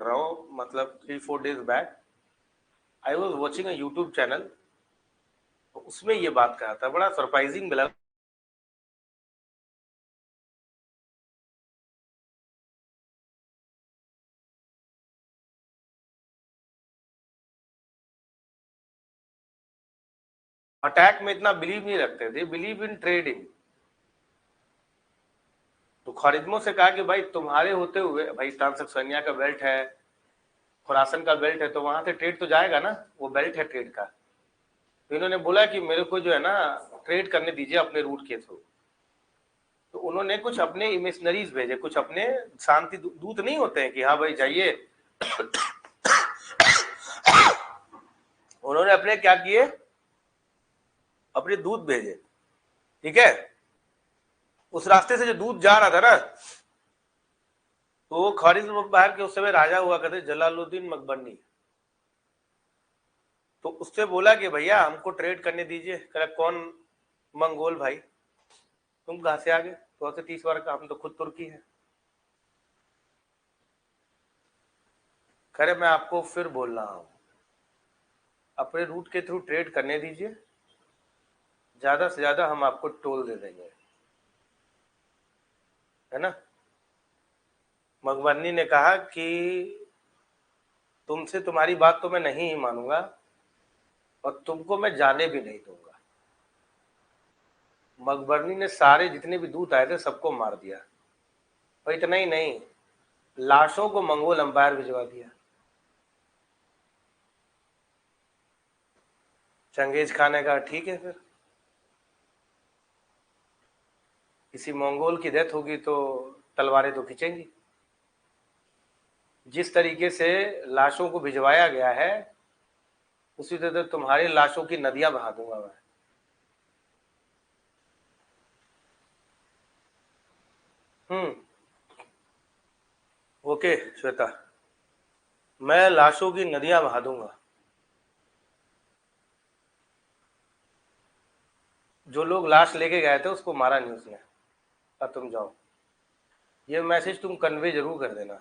रहा हूँ, मतलब 3-4 days back I was watching a YouTube channel, उसमें ये बात कहा था, बड़ा सरप्राइजिंग मिला। अटैक में इतना बिलीव नहीं रखते थे, बिलीव इन ट्रेडिंग। तो खारिज्मों से कहा कि भाई तुम्हारे होते हुए, भाई ट्रांसक्सनिया का बेल्ट है, खुरासन का बेल्ट है, तो वहां से ट्रेड तो जाएगा ना, वो बेल्ट है ट्रेड का। तो इन्होंने बोला कि मेरे को जो है ना ट्रेड करने दीजिए अपने रूट के थ्रू। तो उन्होंने कुछ अपने इमिशनरीज भेजे, कुछ अपने शांति दूत नहीं होते हैं कि हाँ भाई जाइए। उन्होंने अपने क्या किए, अपने दूत भेजे, ठीक है। उस रास्ते से जो दूत जा रहा था ना, तो वो खारिज्म बाहर के उस समय राजा हुआ करते जलालुद्दीन मकबरनी। तो उससे बोला कि भैया हमको ट्रेड करने दीजिए। कह कौन? मंगोल भाई। तुम कहां से आ गए? तो 30 बार का, हम तो खुद तुर्की है। खैर मैं आपको फिर बोल रहा हूं, अपने रूट के थ्रू ट्रेड करने दीजिए, ज्यादा से ज्यादा हम आपको टोल दे देंगे, है ना। मकबरनी ने कहा कि तुमसे तुम्हारी बात तो मैं नहीं ही मानूंगा, और तुमको मैं जाने भी नहीं दूंगा। मकबरनी ने सारे जितने भी दूत आए थे सबको मार दिया, और इतना ही नहीं, लाशों को मंगोल अंपायर भिजवा दिया। चंगेज खान ने कहा ठीक है, फिर किसी मंगोल की डेथ होगी तो तलवारें तो खींचेंगी। जिस तरीके से लाशों को भिजवाया गया है, उसी तरह तुम्हारी लाशों की नदियां बहा दूंगा मैं। हम्म। ओके श्वेता, मैं लाशों की नदियां बहा दूंगा। जो लोग लाश लेके गए थे उसको मारा नहीं उसने। अब तुम जाओ, ये मैसेज तुम कन्वे जरूर कर देना।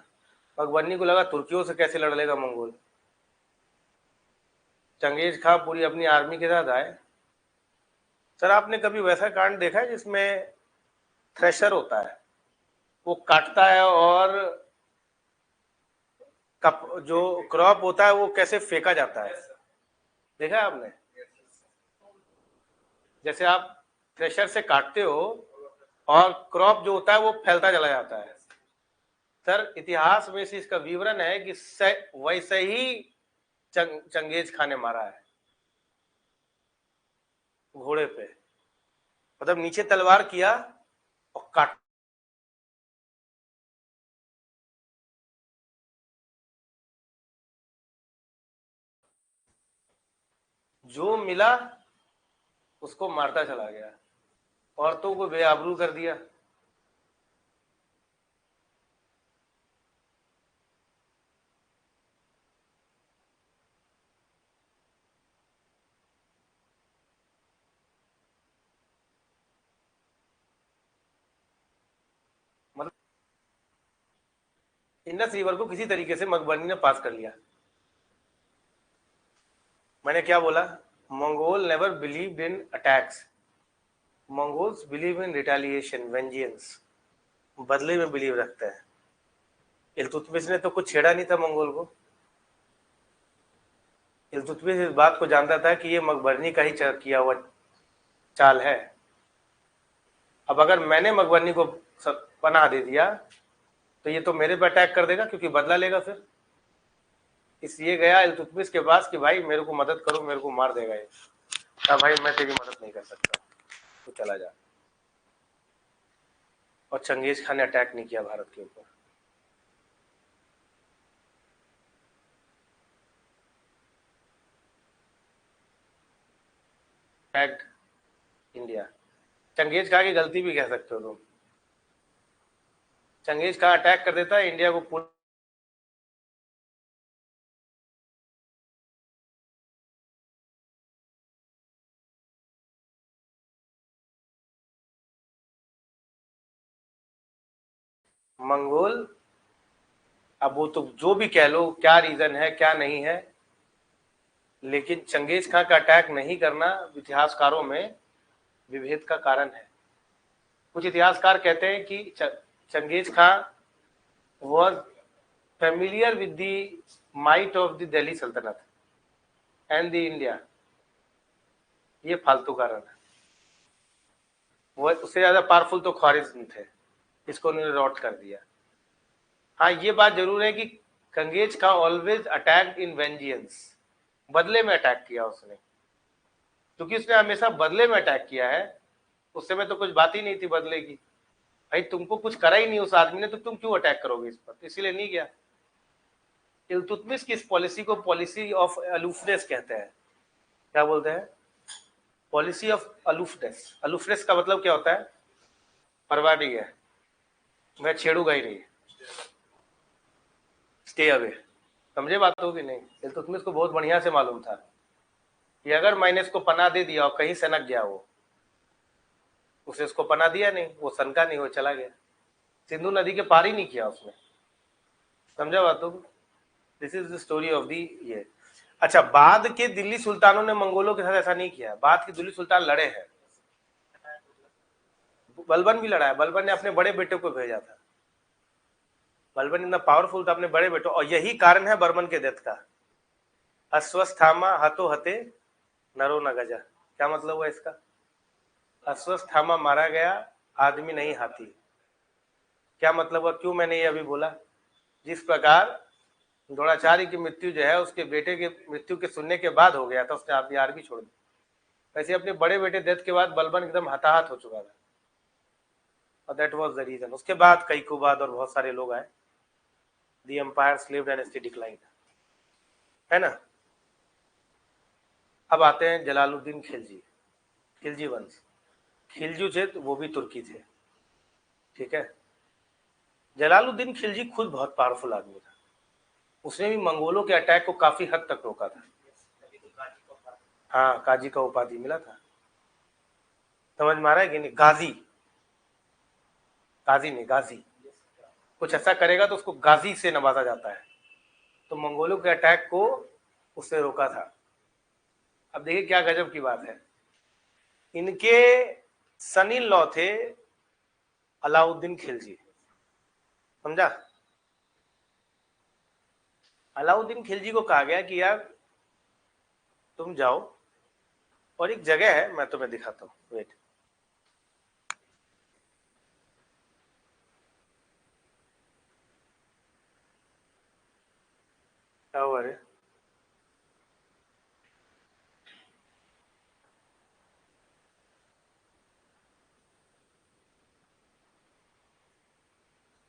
अकबरनी को लगा तुर्कियों से कैसे लड़ लेगा मंगोल। चंगेज खां पूरी अपनी आर्मी के साथ आए। सर आपने कभी वैसा कांड देखा है जिसमें थ्रेशर होता है, वो काटता है, और कप जो क्रॉप होता है वो कैसे फेंका जाता है? देखा है आपने? जैसे आप थ्रेशर से काटते हो, और क्रॉप जो होता है वो फैलता चला जाता है। सर इतिहास में से इसका विवरण है कि वैसे ही चंगेज खान ने मारा है, घोड़े पे। मतलब नीचे तलवार किया और काट। जो मिला उसको मारता चला गया, औरतों को बेआबरू कर दिया। मतलब इंडस रिवर को किसी तरीके से मकबरनी ने पास कर लिया। मैंने क्या बोला? Mongol never believed in attacks, Mongols believe in retaliation, vengeance. बदले में बिलीव रखते हैं। इल्तुतमिश ने तो कुछ छेड़ा नहीं था मंगोल को। इल्तुतमिश इस बात को जानता था कि ये मकबरनी का ही किया हुआ चाल है। अब अगर मैंने मकबरनी को पनाह दे दिया तो ये तो मेरे पे अटैक कर देगा, क्योंकि बदला लेगा फिर। इसलिए गया इल्तुतमिश के पास कि भाई मेरे को मदद करो, मेरे को मार देगा ये। कहा भाई मैं तेरी मदद नहीं कर सकता, तू चला जा। और चंगेज खान ने अटैक नहीं किया भारत के ऊपर। Attacked India. चंगेज खान की गलती भी कह सकते हो तुम। चंगेज खान अटैक कर देता है इंडिया को पूरा। मंगोल अब वो तो जो भी कह लो, क्या रीजन है क्या नहीं है, लेकिन चंगेज खां का अटैक नहीं करना इतिहासकारों में विभेद का कारण है। कुछ इतिहासकार कहते हैं कि Genghis Khan was familiar with the might of the Delhi सल्तनत एंड द इंडिया। ये फालतू कारण है, वो उससे ज्यादा पावरफुल तो ख्वारिज्म थे, इसको उन्होंने रॉट कर दिया। हाँ ये बात जरूर है कि Genghis Khan always attack in vengeance, बदले में अटैक किया उसने, क्योंकि उसने हमेशा बदले में अटैक किया है। उस समय तो कुछ बात ही नहीं थी बदले की, भाई तुमको कुछ करा ही नहीं उस आदमी ने, तो तुम क्यों अटैक करोगे इस पर, इसीलिए नहीं गया। इल्तुतमिश की इस पॉलिसी को पॉलिसी ऑफ अलूफनेस कहते हैं। क्या बोलते हैं? Policy of aloofness. अलूफनेस का मतलब क्या होता है? परवाह नहीं है, मैं छेड़ूंगा ही नहीं, स्टे अवे। समझे बात हो कि नहीं? इल्तुतमिश को बहुत बढ़िया से मालूम था कि अगर मैंने इसको पनाह दे दिया और कहीं सनक गया वो, उसे इसको पनाह दिया नहीं, वो सनका नहीं, वो चला गया, सिंधु नदी के पार ही नहीं किया उसने। समझा बात हो? This is the story of the ये। अच्छा, बाद के दिल्ली सुल्तानों ने मंगोलों के साथ ऐसा नहीं किया, बाद के दिल्ली सुल्तान लड़े हैं, बलबन भी लड़ा है, बलबन ने अपने बड़े बेटे को भेजा था, बलबन इतना पावरफुल था अपने बड़े बेटों, और यही कारण है बर्मन के डेथ का। अश्वस्थामा हतो हते नरो न गजा। क्या मतलब हुआ इसका? अश्वस्थामा मारा गया, आदमी नहीं हाथी। क्या मतलब हुआ? क्यों मैंने ये अभी बोला? जिस प्रकार द्रोणाचार्य की मृत्यु जो है उसके बेटे की मृत्यु के सुनने के बाद हो गया था, उसने अपनी आर्मी छोड़ दी, वैसे अपने बड़े बेटे डेथ के बाद बलबन एकदम हताहत हो चुका था, और दैट वाज द रीजन। उसके बाद कैकुबाद और बहुत सारे लोग आए, the empire slave dynasty decline, है ना। अब आते हैं जलालुद्दीन खिलजी, खिलजी वंश। खिलजी थे तो वो भी तुर्की थे, ठीक है। जलालुद्दीन खिलजी खुद बहुत पावरफुल आदमी था, उसने भी मंगोलों के अटैक को काफी हद तक रोका था। हाँ, काजी का उपाधि मिला था, समझ में आ रहा है कि नहीं? गाजी, गाजी नहीं, गाजी। कुछ ऐसा करेगा तो उसको गाजी से नवाजा जाता है, तो मंगोलों के अटैक को उसने रोका था। अब देखिए क्या गजब की बात है, इनके सन इन लॉ थे अलाउद्दीन खिलजी, समझा। अलाउद्दीन खिलजी को कहा गया कि यार तुम जाओ, और एक जगह है मैं तुम्हें दिखाता हूं, वेट। क्या हुआ रे?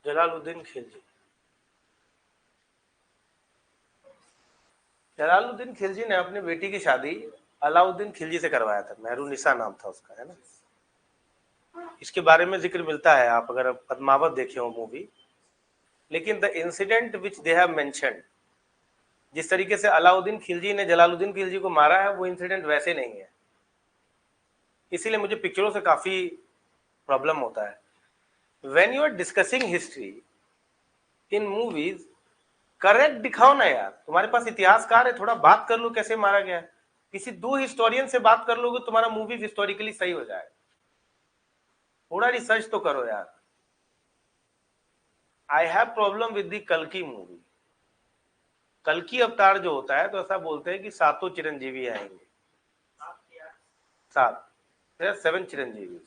जलालुद्दीन खिलजी, जलालुद्दीन खिलजी ने अपनी बेटी की शादी अलाउद्दीन खिलजी से करवाया था, मेहरुनिसा नाम था उसका, है ना। इसके बारे में जिक्र मिलता है, आप अगर पद्मावत देखे हो मूवी, लेकिन the incident which they have mentioned, जिस तरीके से अलाउद्दीन खिलजी ने जलालुद्दीन खिलजी को मारा है, वो इंसिडेंट वैसे नहीं है, इसीलिए मुझे पिक्चरों से काफी प्रॉब्लम होता है। When you are discussing history in movies, correct दिखाओ ना यार, तुम्हारे पास इतिहासकार है, थोड़ा बात कर लो कैसे मारा गया है, किसी दो हिस्टोरियन से बात कर लोगे तुम्हारा मूवी हिस्टोरिकली सही हो जाएगा, थोड़ा रिसर्च तो करो यार। I have problem with the कल्कि मूवी। कल्कि अवतार जो होता है तो ऐसा बोलते हैं कि सातों चिरंजीवी आएंगे, सात, 7 चिरंजीवी,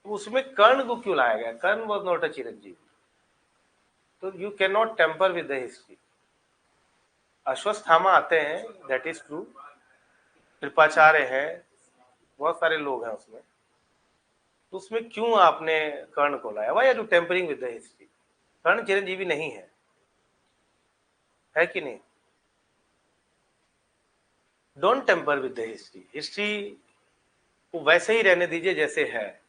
उसमें कर्ण को क्यों लाया गया? Karna was not a Chiranjeevi, तो you can not tamper with the history. Ashwatthama आते हैं, दैट इज ट्रू, कृपाचार्य है, बहुत सारे लोग हैं उसमें, तो उसमें क्यों आपने कर्ण को लाया? Why are you tampering with the history? Karna चिरंजीवी नहीं है कि नहीं? Don't tamper with the history, history को वैसे ही रहने दीजिए जैसे है।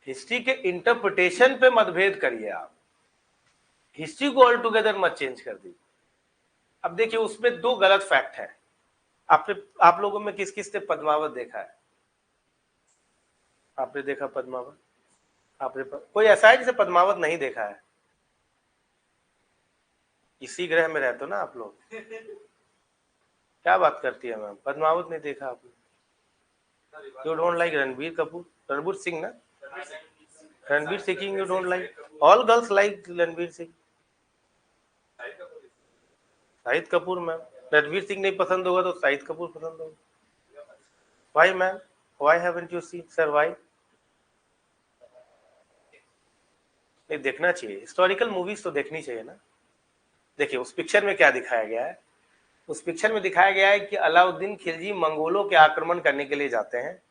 हिस्ट्री के इंटरप्रिटेशन पे मतभेद करिए आप, हिस्ट्री को ऑल टुगेदर मत चेंज कर दीजिए। अब देखिए उसमें दो गलत फैक्ट है। आप लोगों में किस किस ने पद्मावत देखा है? आपने देखा पद्मावत? आपने कोई ऐसा है जिसे पद्मावत नहीं देखा है? इसी ग्रह में रहते हो ना आप लोग, क्या बात करती है मैम, पद्मावत नहीं देखा आपने? You don't like Ranbir Kapoor, Ranbir Singh ना, Ranbir Singh you don't like? All girls like Ranbir Singh. Shahid Kapoor ma'am, Ranbir Singh नहीं पसंद होगा तो शाहिद कपूर पसंद होगा। Why ma'am, why haven't you seen sir, why? नहीं देखना चाहिए, हिस्टोरिकल मूवीज तो देखनी चाहिए ना। देखिए उस पिक्चर में क्या दिखाया गया है, उस पिक्चर में दिखाया गया है कि अलाउद्दीन खिलजी मंगोलों के आक्रमण करने के लिए जाते हैं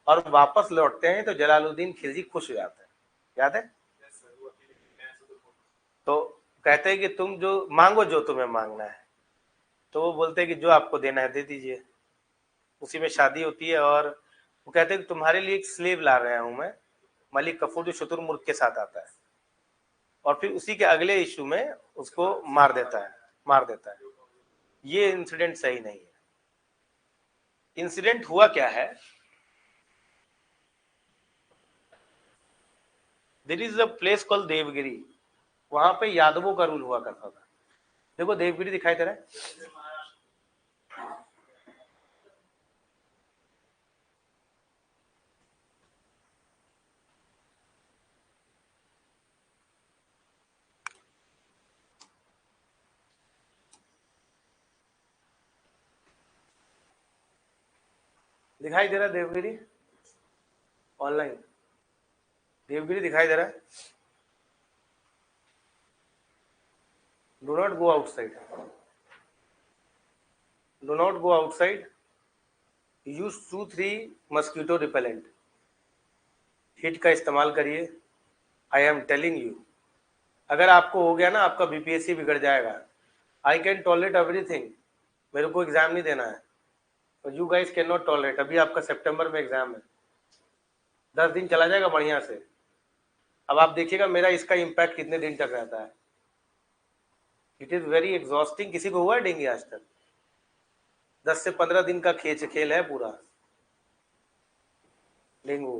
और वापस लौटते हैं तो जलालुद्दीन खिलजी खुश हो जाते हैं, याद है? तो कहते हैं कि तुम जो मांगो, जो तुम्हें मांगना है, तो वो बोलते हैं कि जो आपको देना है दे दीजिए। उसी में शादी होती है और वो कहते हैं कि तुम्हारे लिए एक स्लेव ला रहा हूं मैं, मलिक कफूर, जो शुतुरमुर्ग के साथ आता है, और फिर उसी के अगले इशू में उसको मार देता है, मार देता है। ये इंसिडेंट सही नहीं है। इंसिडेंट हुआ क्या है, there is a place called Devagiri, वहां पे यादवों का रूल हुआ करता था। देखो देवगिरी दिखाई दे रहा है, दिखाई दे रहा है देवगिरी ऑनलाइन, देवगिरी दिखाई दे रहा है। Do not go outside, do not go outside, use 2-3 mosquito repellent, hit का इस्तेमाल करिए। आई एम टेलिंग यू, अगर आपको हो गया ना, आपका बीपीएससी बिगड़ जाएगा। आई कैन टॉलरेट एवरीथिंग, मेरे को एग्जाम नहीं देना है, तो you guys can not tolerate. अभी आपका सितंबर में एग्जाम है, 10 दिन चला जाएगा बढ़िया से। अब आप देखिएगा मेरा इसका इम्पैक्ट कितने दिन तक रहता है। It is very exhausting. किसी को हुआ है डेंगू आज तक? 10 से 15 दिन का खेल है पूरा डेंगू।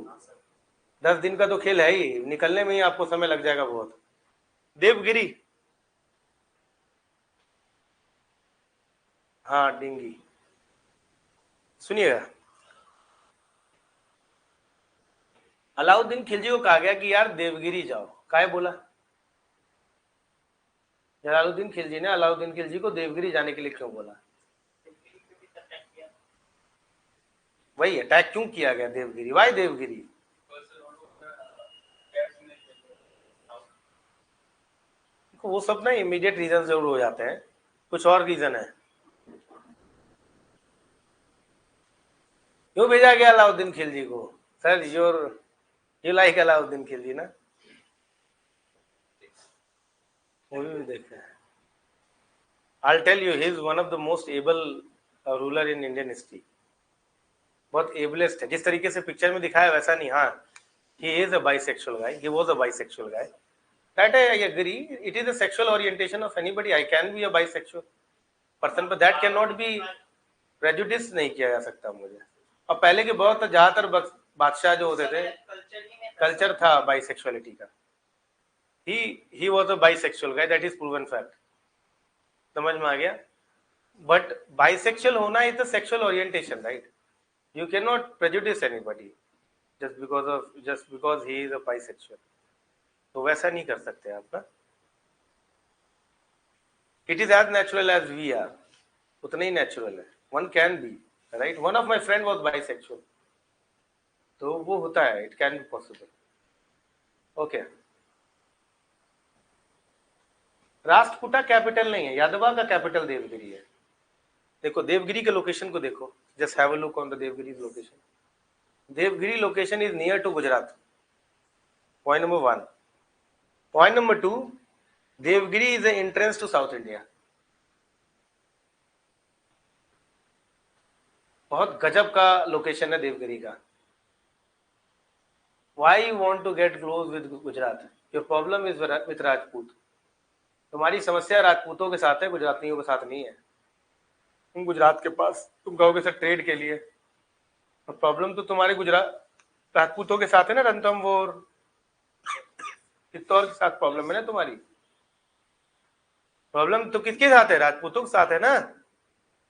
10 दिन का तो खेल है ही, निकलने में ही आपको समय लग जाएगा बहुत। देवगिरी, हाँ डेंगी, सुनिएगा। अलाउद्दीन खिलजी को कहा गया कि यार देवगिरी जाओ, काय बोला? जलालुद्दीन खिलजी ने अलाउद्दीन खिलजी को देवगिरी जाने के लिए क्यों बोला? वही अटैक क्यों किया गया देवगिरी, वाई देवगिरी? वो सब ना इमीडिएट रीजन जरूर हो जाते हैं, कुछ और रीजन है। क्यों भेजा गया अलाउद्दीन खिलजी को? Sir you like Alauddin Khilji ना, मूवी भी देखते हैं। I'll tell you, he is one of the most able ruler in Indian history. बहुत एबलेस्ट है, जिस तरीके से पिक्चर में दिखाया वैसा नहीं। हाँ, he is a bisexual guy, he was a bisexual guy, that I agree. It is a sexual orientation of anybody. I can be a bisexual person, but that cannot be prejudice नहीं किया जा सकता मुझे। और पहले के बहुत ज्यादातर बादशाह जो होते थे, कल्चर था बाइसेक्सुअलिटी का। he was a bisexual guy, that is proven fact, समझ में आ गया? बट बाइसेक्सुअल होना is the sexual orientation, right? You can not prejudice anybody just because he is a bisexual, तो वैसा नहीं कर सकते आप ना। It is as natural as we are, उतना ही नेचुरल है, one can be, right? One of my friend was bisexual, तो वो होता है, it can be possible. Okay, Rashtrakuta capital नहीं है, यादवा का कैपिटल देवगिरी है। देखो देवगिरी के लोकेशन को देखो, just have a look on the Devagiri location. Devagiri location is near to Gujarat, point number 1। Point number 2, Devagiri is a entrance to South India. बहुत गजब का लोकेशन है देवगिरी का। Why you want to get close with Gujarat? Your problem is with Rajput. तुम्हारी समस्या राजपूतों के साथ है, गुजरातियों के साथ नहीं है। तुम गुजरात के पास, तुम कहोगे सर ट्रेड के लिए, प्रॉब्लम तो तुम्हारे गुजरात राजपूतों के साथ है ना, रणथंभौर, चित्तौड़ के साथ प्रॉब्लम है ना तुम्हारी? प्रॉब्लम तो किसके साथ है? राजपूतों के साथ है ना?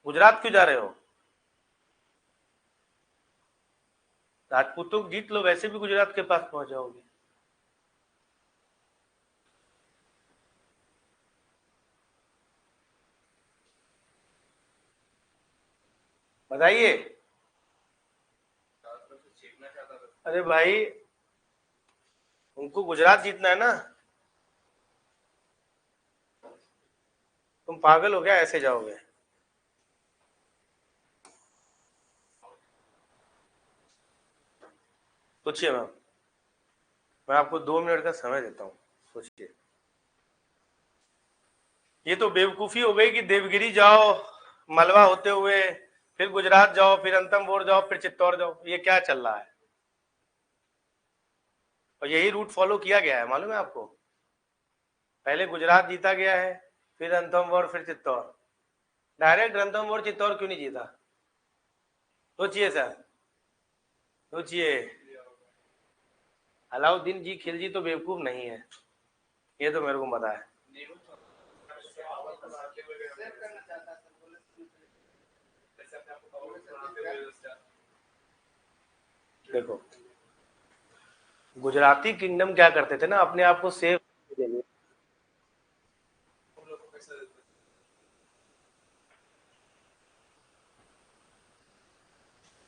गुजरात क्यों जा रहे हो? राजपूतों को जीत लो, वैसे भी गुजरात के पास पहुंच जाओगे। बताइए। अरे भाई, उनको गुजरात जीतना है ना। तुम पागल हो गया, ऐसे जाओगे? सोचिए मैम, मैं आपको 2 मिनट का समय देता हूँ, सोचिए। ये तो बेवकूफी हो गई कि देवगिरी जाओ मलवा होते हुए, फिर गुजरात जाओ, फिर अंतमबोर जाओ, फिर चित्तौड़ जाओ। ये क्या चल रहा है? और यही रूट फॉलो किया गया है, मालूम है आपको? पहले गुजरात जीता गया है, फिर रणथंभौर, फिर चित्तौड़। डायरेक्ट रणथंभौर चित्तौड़ क्यों नहीं जीता? सोचिए सर, सोचिए। अलाउद्दीन जी खिलजी तो बेवकूफ नहीं है, ये तो मेरे को पता है। देखो, गुजराती किंगडम क्या करते थे ना, अपने आप को सेफ।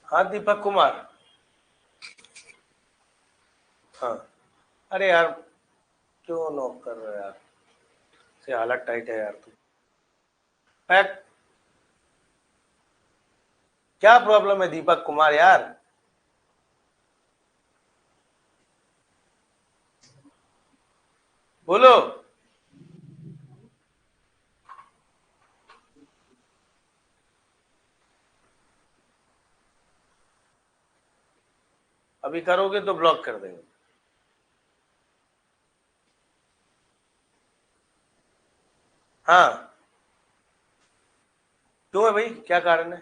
हाँ, दीपक कुमार। हाँ। अरे यार, क्यों नॉक कर रहे हो यार? से हालत टाइट है यार तुम। क्या प्रॉब्लम है दीपक कुमार यार? बोलो। अभी करोगे तो ब्लॉक कर देंगे। हाँ। क्यों है भाई, क्या कारण है?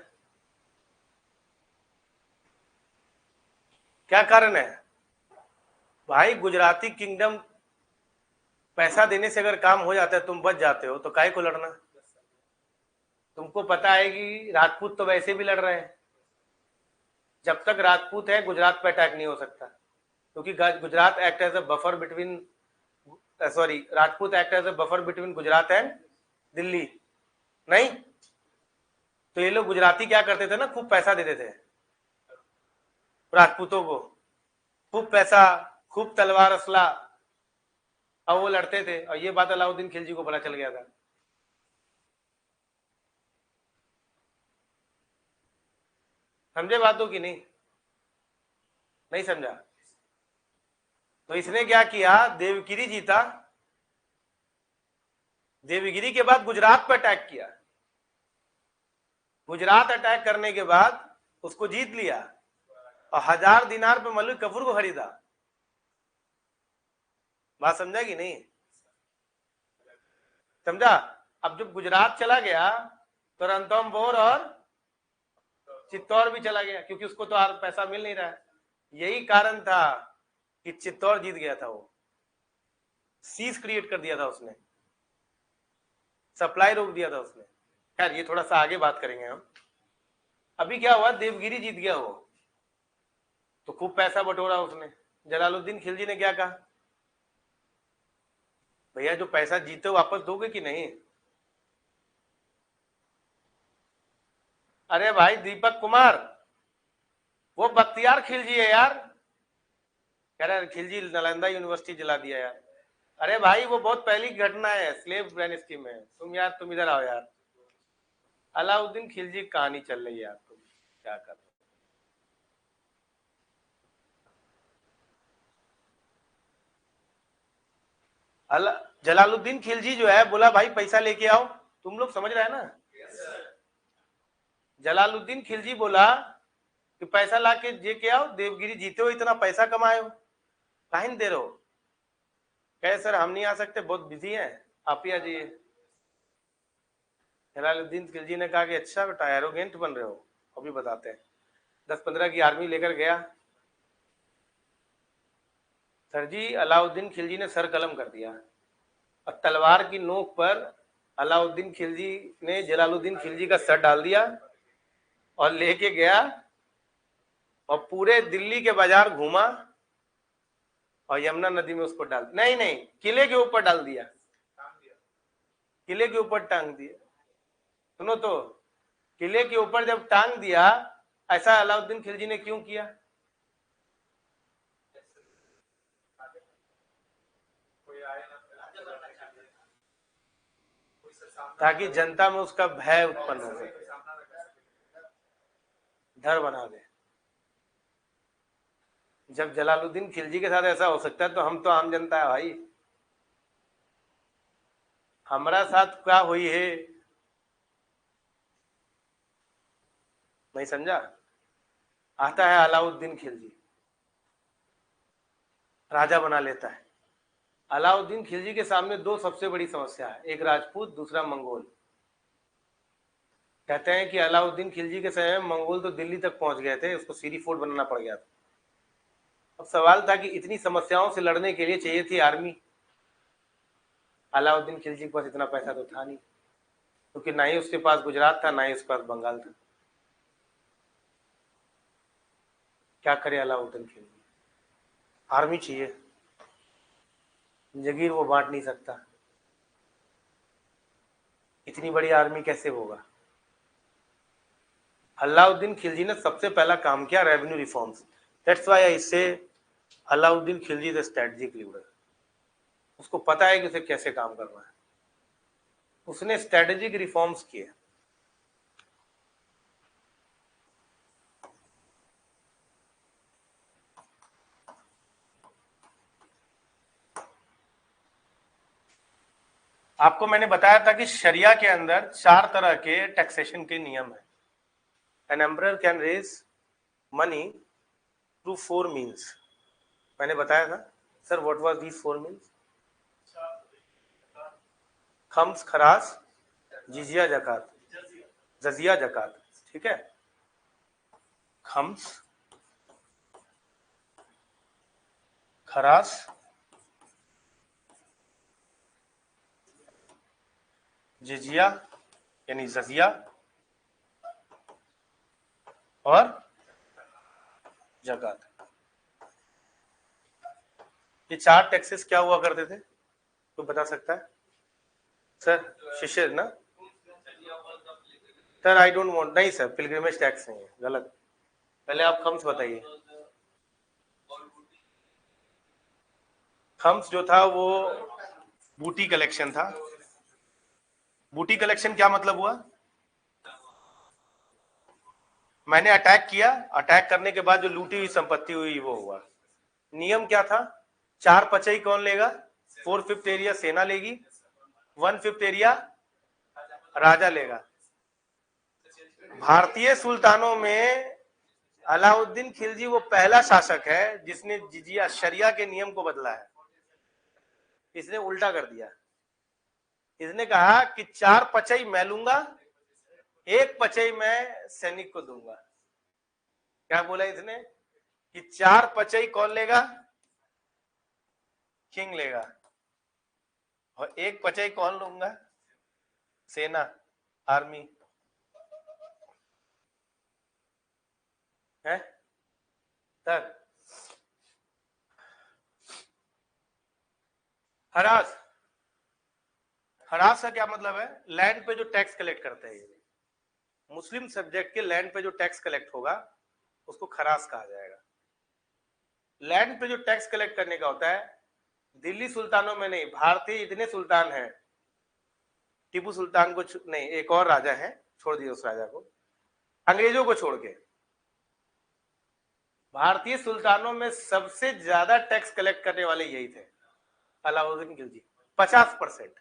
क्या कारण है? भाई, गुजराती किंगडम पैसा देने से अगर काम हो जाता है, तुम बच जाते हो, तो काहे को लड़ना? तुमको पता है कि राजपूत तो वैसे भी लड़ रहे हैं। जब तक राजपूत है, गुजरात पे अटैक नहीं हो सकता, क्योंकि Gujarat act as a buffer between, sorry, Rajput act as a buffer between Gujarat and Delhi. नहीं, तो ये लोग गुजराती क्या करते थे ना, खूब पैसा देते थे राजपूतों को, खूब पैसा, खूब तलवार असला, और वो लड़ते थे। और ये बात अलाउद्दीन खिलजी को पता चल गया था। समझे बातों की नहीं? नहीं समझा? तो इसने क्या किया, देवगिरी जीता, देवगिरी के बाद गुजरात पर अटैक किया, गुजरात अटैक करने के बाद उसको जीत लिया, और 1000 दिनार पे मलिक कफूर को खरीदा। बात समझा कि नहीं? समझा? अब जब गुजरात चला गया, तो रणथंभौर और चित्तौड़ भी चला गया, क्योंकि उसको तो पैसा मिल नहीं रहा है। यही कारण था कि चित्तौड़ जीत गया था। वो सीज क्रिएट कर दिया था उसने, सप्लाई रोक दिया था उसने। खैर, ये थोड़ा सा आगे बात करेंगे हम। अभी क्या हुआ, देवगिरी जीत गया वो, तो खूब पैसा बटोरा उसने। जलालुद्दीन खिलजी ने क्या कहा, भैया जो पैसा जीते वापस दोगे कि नहीं? अरे भाई दीपक कुमार, वो बख्तियार खिलजी है यार। कह रहा है खिलजी नालंदा यूनिवर्सिटी जला दिया यार। अरे भाई, वो बहुत पहली घटना है स्लेव डायनेस्टी में। तुम यार, तुम इधर आओ यार। अलाउद्दीन खिलजी की कहानी चल रही है यार, तुम क्या कर रहे हो? जलालुद्दीन खिलजी जो है, बोला भाई पैसा लेके आओ। तुम लोग समझ रहे हैं ना? जलालुद्दीन खिलजी बोला कि पैसा ला के जे के आओ, देवगिरी जीते हो, इतना पैसा कमाए हो, काहे नहीं दे रहे हो? कहे सर हम नहीं आ सकते, बहुत बिजी हैं, आप ही आ जाइए। जलालुद्दीन खिलजी ने कहा कि अच्छा बेटा, एरोगेंट बन रहे हो, अभी बताते हैं। 10-15 की आर्मी लेकर गया। सर जी, अलाउद्दीन खिलजी ने सर कलम कर दिया और तलवार की नोक पर अलाउद्दीन खिलजी ने जलालुद्दीन खिलजी का सर डाल दिया और लेके गया और पूरे दिल्ली के बाजार घूमा और यमुना नदी में उसको डाल, नहीं नहीं, किले के ऊपर डाल दिया, किले के ऊपर टांग दिया। सुनो तो, किले के ऊपर जब टांग दिया, ऐसा अलाउद्दीन खिलजी ने क्यों किया? ताकि जनता में उसका भय उत्पन्न हो सके, डर बना दे। जब जलालुद्दीन खिलजी के साथ ऐसा हो सकता है तो हम तो आम जनता है भाई, हमारा साथ क्या हुई है, नहीं समझा? आता है अलाउद्दीन खिलजी, राजा बना लेता है। अलाउद्दीन खिलजी के सामने दो सबसे बड़ी समस्या है, एक राजपूत, दूसरा मंगोल। कहते हैं कि अलाउद्दीन खिलजी के समय में मंगोल तो दिल्ली तक पहुंच गए थे, उसको सीरी फोर्ट बनाना पड़ गया था। अब सवाल था कि इतनी समस्याओं से लड़ने के लिए चाहिए थी आर्मी। अलाउद्दीन खिलजी के पास इतना पैसा तो था नहीं, क्योंकि ना ही उसके पास गुजरात था, ना ही उसके पास बंगाल था। क्या करे अलाउद्दीन खिलजी? आर्मी चाहिए, जगीर वो बांट नहीं सकता, इतनी बड़ी आर्मी कैसे होगा? अलाउद्दीन खिलजी ने सबसे पहला काम किया revenue reforms. That's why I say Alauddin Khilji the strategic leader. उसको पता है कि उसे कैसे काम करना है, उसने स्ट्रेटेजिक रिफॉर्म्स किए। आपको मैंने बताया था कि शरिया के अंदर 4 तरह के टैक्सेशन के नियम है। An emperor can raise money through 4 means. मैंने बताया था sir, what was these 4 means? खम्स, खरास, जिजिया, जकात, जजिया, जकात। ठीक है, खम्स, खरास, जिजिया यानी जजिया और जकात। ये 4 टैक्सेस क्या हुआ करते थे, तो बता सकता है? सर शिष्य ना सर, आई डोंट वांट, नहीं सर, पिलग्रिमेज टैक्स नहीं है, गलत। पहले आप खम्स बताइए। खम्स जो था वो बूटी कलेक्शन था। बूटी कलेक्शन क्या मतलब हुआ? मैंने अटैक किया, अटैक करने के बाद जो लूटी हुई संपत्ति हुई वो हुआ। नियम क्या था? 4 पचई कौन लेगा? 4/5 एरिया सेना लेगी, 1/5 एरिया राजा लेगा। भारतीय सुल्तानों में अलाउद्दीन खिलजी वो पहला शासक है जिसने जिजिया शरिया के नियम को बदला है। इसने उल्टा कर दिया, इसने कहा कि 4 पचई मैं लूंगा, 1 पचई मैं सैनिक को दूंगा। क्या बोला इसने कि 4 पचई कौन लेगा? किंग लेगा, और 1 पचई कौन लूंगा? सेना, आर्मी है। सर हरास, हरास का क्या मतलब है? लैंड पे जो टैक्स कलेक्ट करते हैं, मुस्लिम सब्जेक्ट के लैंड पे जो टैक्स कलेक्ट होगा उसको खरास कहा जाएगा। लैंड पे जो टैक्स कलेक्ट करने का होता है, दिल्ली सुल्तानों में नहीं, भारतीय इतने सुल्तान हैं, टीपू सुल्तान को नहीं, एक और राजा है, छोड़ दिए उस राजा को, अंग्रेजों को छोड़ के भारतीय सुल्तानों में सबसे ज्यादा टैक्स कलेक्ट करने वाले यही थे, अलाउद्दीन खिलजी। 50%।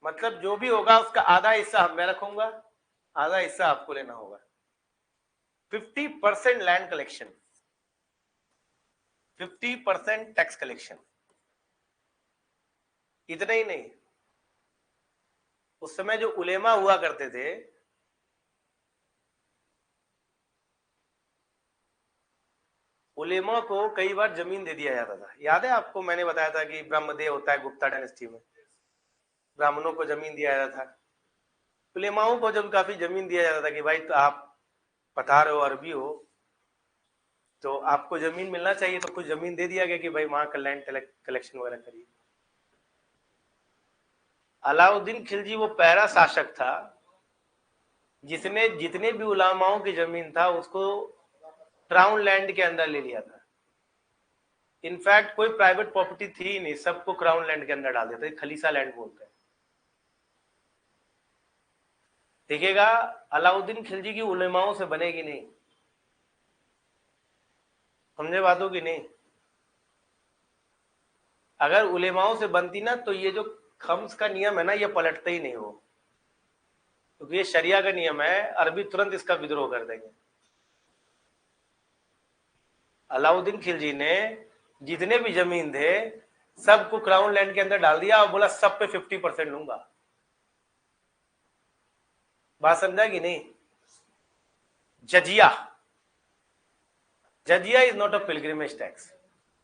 मतलब जो भी होगा उसका आधा हिस्सा मैं रखूंगा, आधा हिस्सा आपको लेना होगा। 50% लैंड कलेक्शन, 50% टैक्स कलेक्शन। इतना ही नहीं, उस समय जो उलेमा हुआ करते थे, उलेमा को कई बार जमीन दे दिया जाता था। याद है आपको, मैंने बताया था कि ब्रह्मदेव होता है गुप्ता डायनेस्टी में, ब्राह्मणों को जमीन दिया जाता था। उलेमाओं को जब काफी जमीन दिया जाता था कि भाई तो आप पठार हो, अरबी हो, तो आपको जमीन मिलना चाहिए, तो कुछ जमीन दे दिया गया कि भाई वहां का लैंड कलेक्शन वगैरह करिए। अलाउद्दीन खिलजी वो पहला शासक था जिसने जितने भी उलामाओं की जमीन था उसको क्राउन लैंड के अंदर ले लिया था। इनफैक्ट कोई प्राइवेट प्रॉपर्टी थी ही नहीं, सबको क्राउन लैंड के अंदर डाल देते, खलीसा लैंड बोलते हैं। देखिएगा, अलाउद्दीन खिलजी की उलेमाओं से बनेगी नहीं, समझे बातों की नहीं। अगर उलेमाओं से बनती ना तो ये जो खम्स का नियम है ना, ये पलटते ही नहीं हो, क्योंकि ये शरिया का नियम है, अरबी तुरंत इसका विद्रोह कर देंगे। अलाउद्दीन खिलजी ने जितने भी जमीन थे सबको क्राउन लैंड के अंदर डाल दिया और बोला सब पे 50% लूंगा। बात समझा कि नहीं। जजिया, जजिया is not a pilgrimage tax,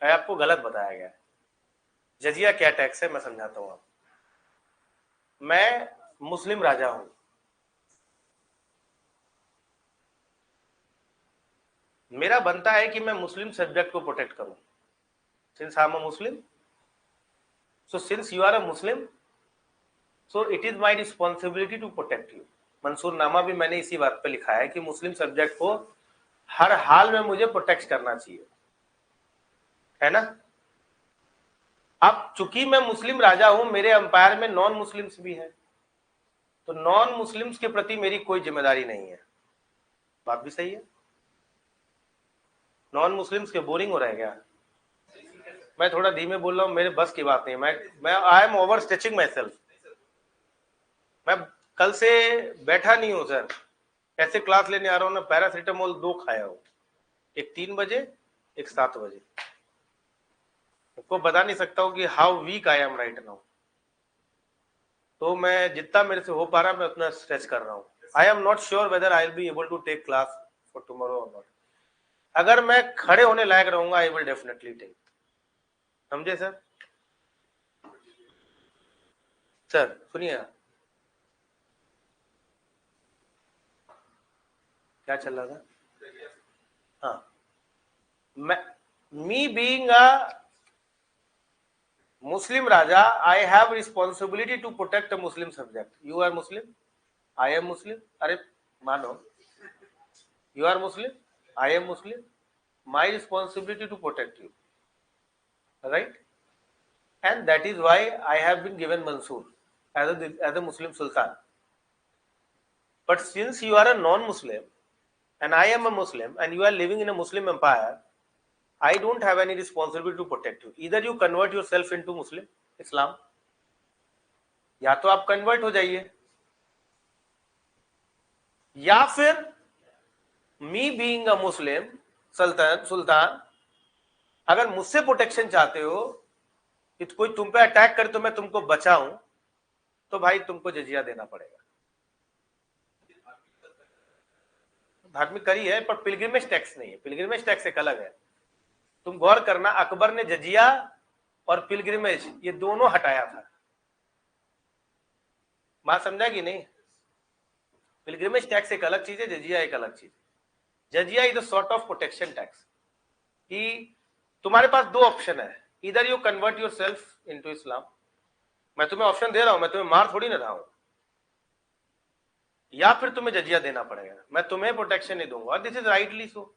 आपको गलत बताया गया। जजिया क्या टैक्स है मैं समझाता हूं आपको। मैं मुस्लिम राजा हूं, मेरा बनता है कि मैं मुस्लिम सब्जेक्ट को प्रोटेक्ट करूं, since I am a Muslim, so since you are a Muslim, so it is my responsibility to protect you. मंसूरनामा भी मैंने इसी बात पे लिखा है कि मुस्लिम सब्जेक्ट को हर हाल में मुझे प्रोटेक्ट करना चाहिए, है ना। अब चूंकि मैं मुस्लिम राजा हूं, मेरे अंपायर में नॉन मुस्लिम्स भी हैं, तो नॉन मुस्लिम्स के प्रति मेरी कोई जिम्मेदारी नहीं है। बात भी सही है। नॉन मुस्लिम्स के बोरिंग हो रहे हैं क्या? मैं थोड़ा धीमे बोल रहा हूं, मेरे बस की बात नहीं, मैं I am over stretching my self. मैं कल से बैठा नहीं हूं सर, ऐसे क्लास लेने आ रहा हूं ना, पैरासीटामोल 2 खाया हूं, एक 3 बजे, एक 7 बजे। आपको बता नहीं सकता हूं कि how weak I am right now. तो मैं जितना मेरे से हो पा रहा मैं उतना स्ट्रेच कर रहा हूं। I am not sure whether I will be able to take class for tomorrow और नॉट। अगर मैं खड़े होने लायक रहूंगा आई विल डेफिनेटली टेक, समझे सर। सर सुनिए, क्या चल रहा था। हाँ, मैं, me being a Muslim Raja, I have responsibility to protect a Muslim subject. You are Muslim, I am Muslim. अरे मानो, you are Muslim, I am Muslim. My responsibility to protect you, right? And that is why I have been given Mansoor as a Muslim Sultan. But since you are a non-Muslim and I am a Muslim and you are living in a Muslim empire, I don't have any responsibility to protect you. Either you convert yourself into Muslim Islam, या तो आप convert हो जाइए, या फिर मी being अ मुस्लिम सुल्तान, अगर मुझसे protection चाहते हो कि कोई तुम पे अटैक करे तो मैं तुमको बचाऊं, तो भाई तुमको जजिया देना पड़ेगा। धार्मिक करी है पर पिलग्रिमेज टैक्स नहीं है, पिलग्रिमेज टैक्स एक अलग है। तुम गौर करना, अकबर ने जजिया और पिलग्रिमेज ये दोनों हटाया था। बात समझा कि नहीं। पिलग्रिमेज टैक्स एक अलग चीज है, जजिया एक अलग चीज है। जजिया is a sort of protection tax कि तुम्हारे पास 2 ऑप्शन है, इधर you convert yourself into Islam, मैं तुम्हें ऑप्शन दे रहा हूं, मैं तुम्हें मार थोड़ी ना रहा हूं, या फिर तुम्हें जजिया देना पड़ेगा, मैं तुम्हें प्रोटेक्शन नहीं दूंगा। This is rightly so.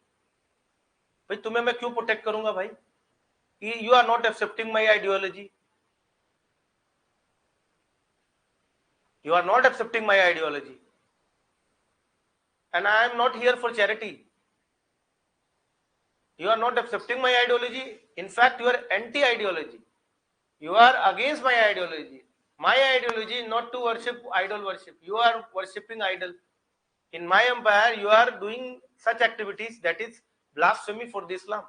भाई तुम्हें मैं क्यों प्रोटेक्ट करूंगा भाई, you are not accepting my ideology, you are not accepting my ideology and I am not here for charity. You are not accepting my ideology, in fact you are anti ideology, you are against my ideology. My ideology is not to worship idol worship, you are worshipping idol. In my empire you are doing such activities that is blasphemy for the Islam.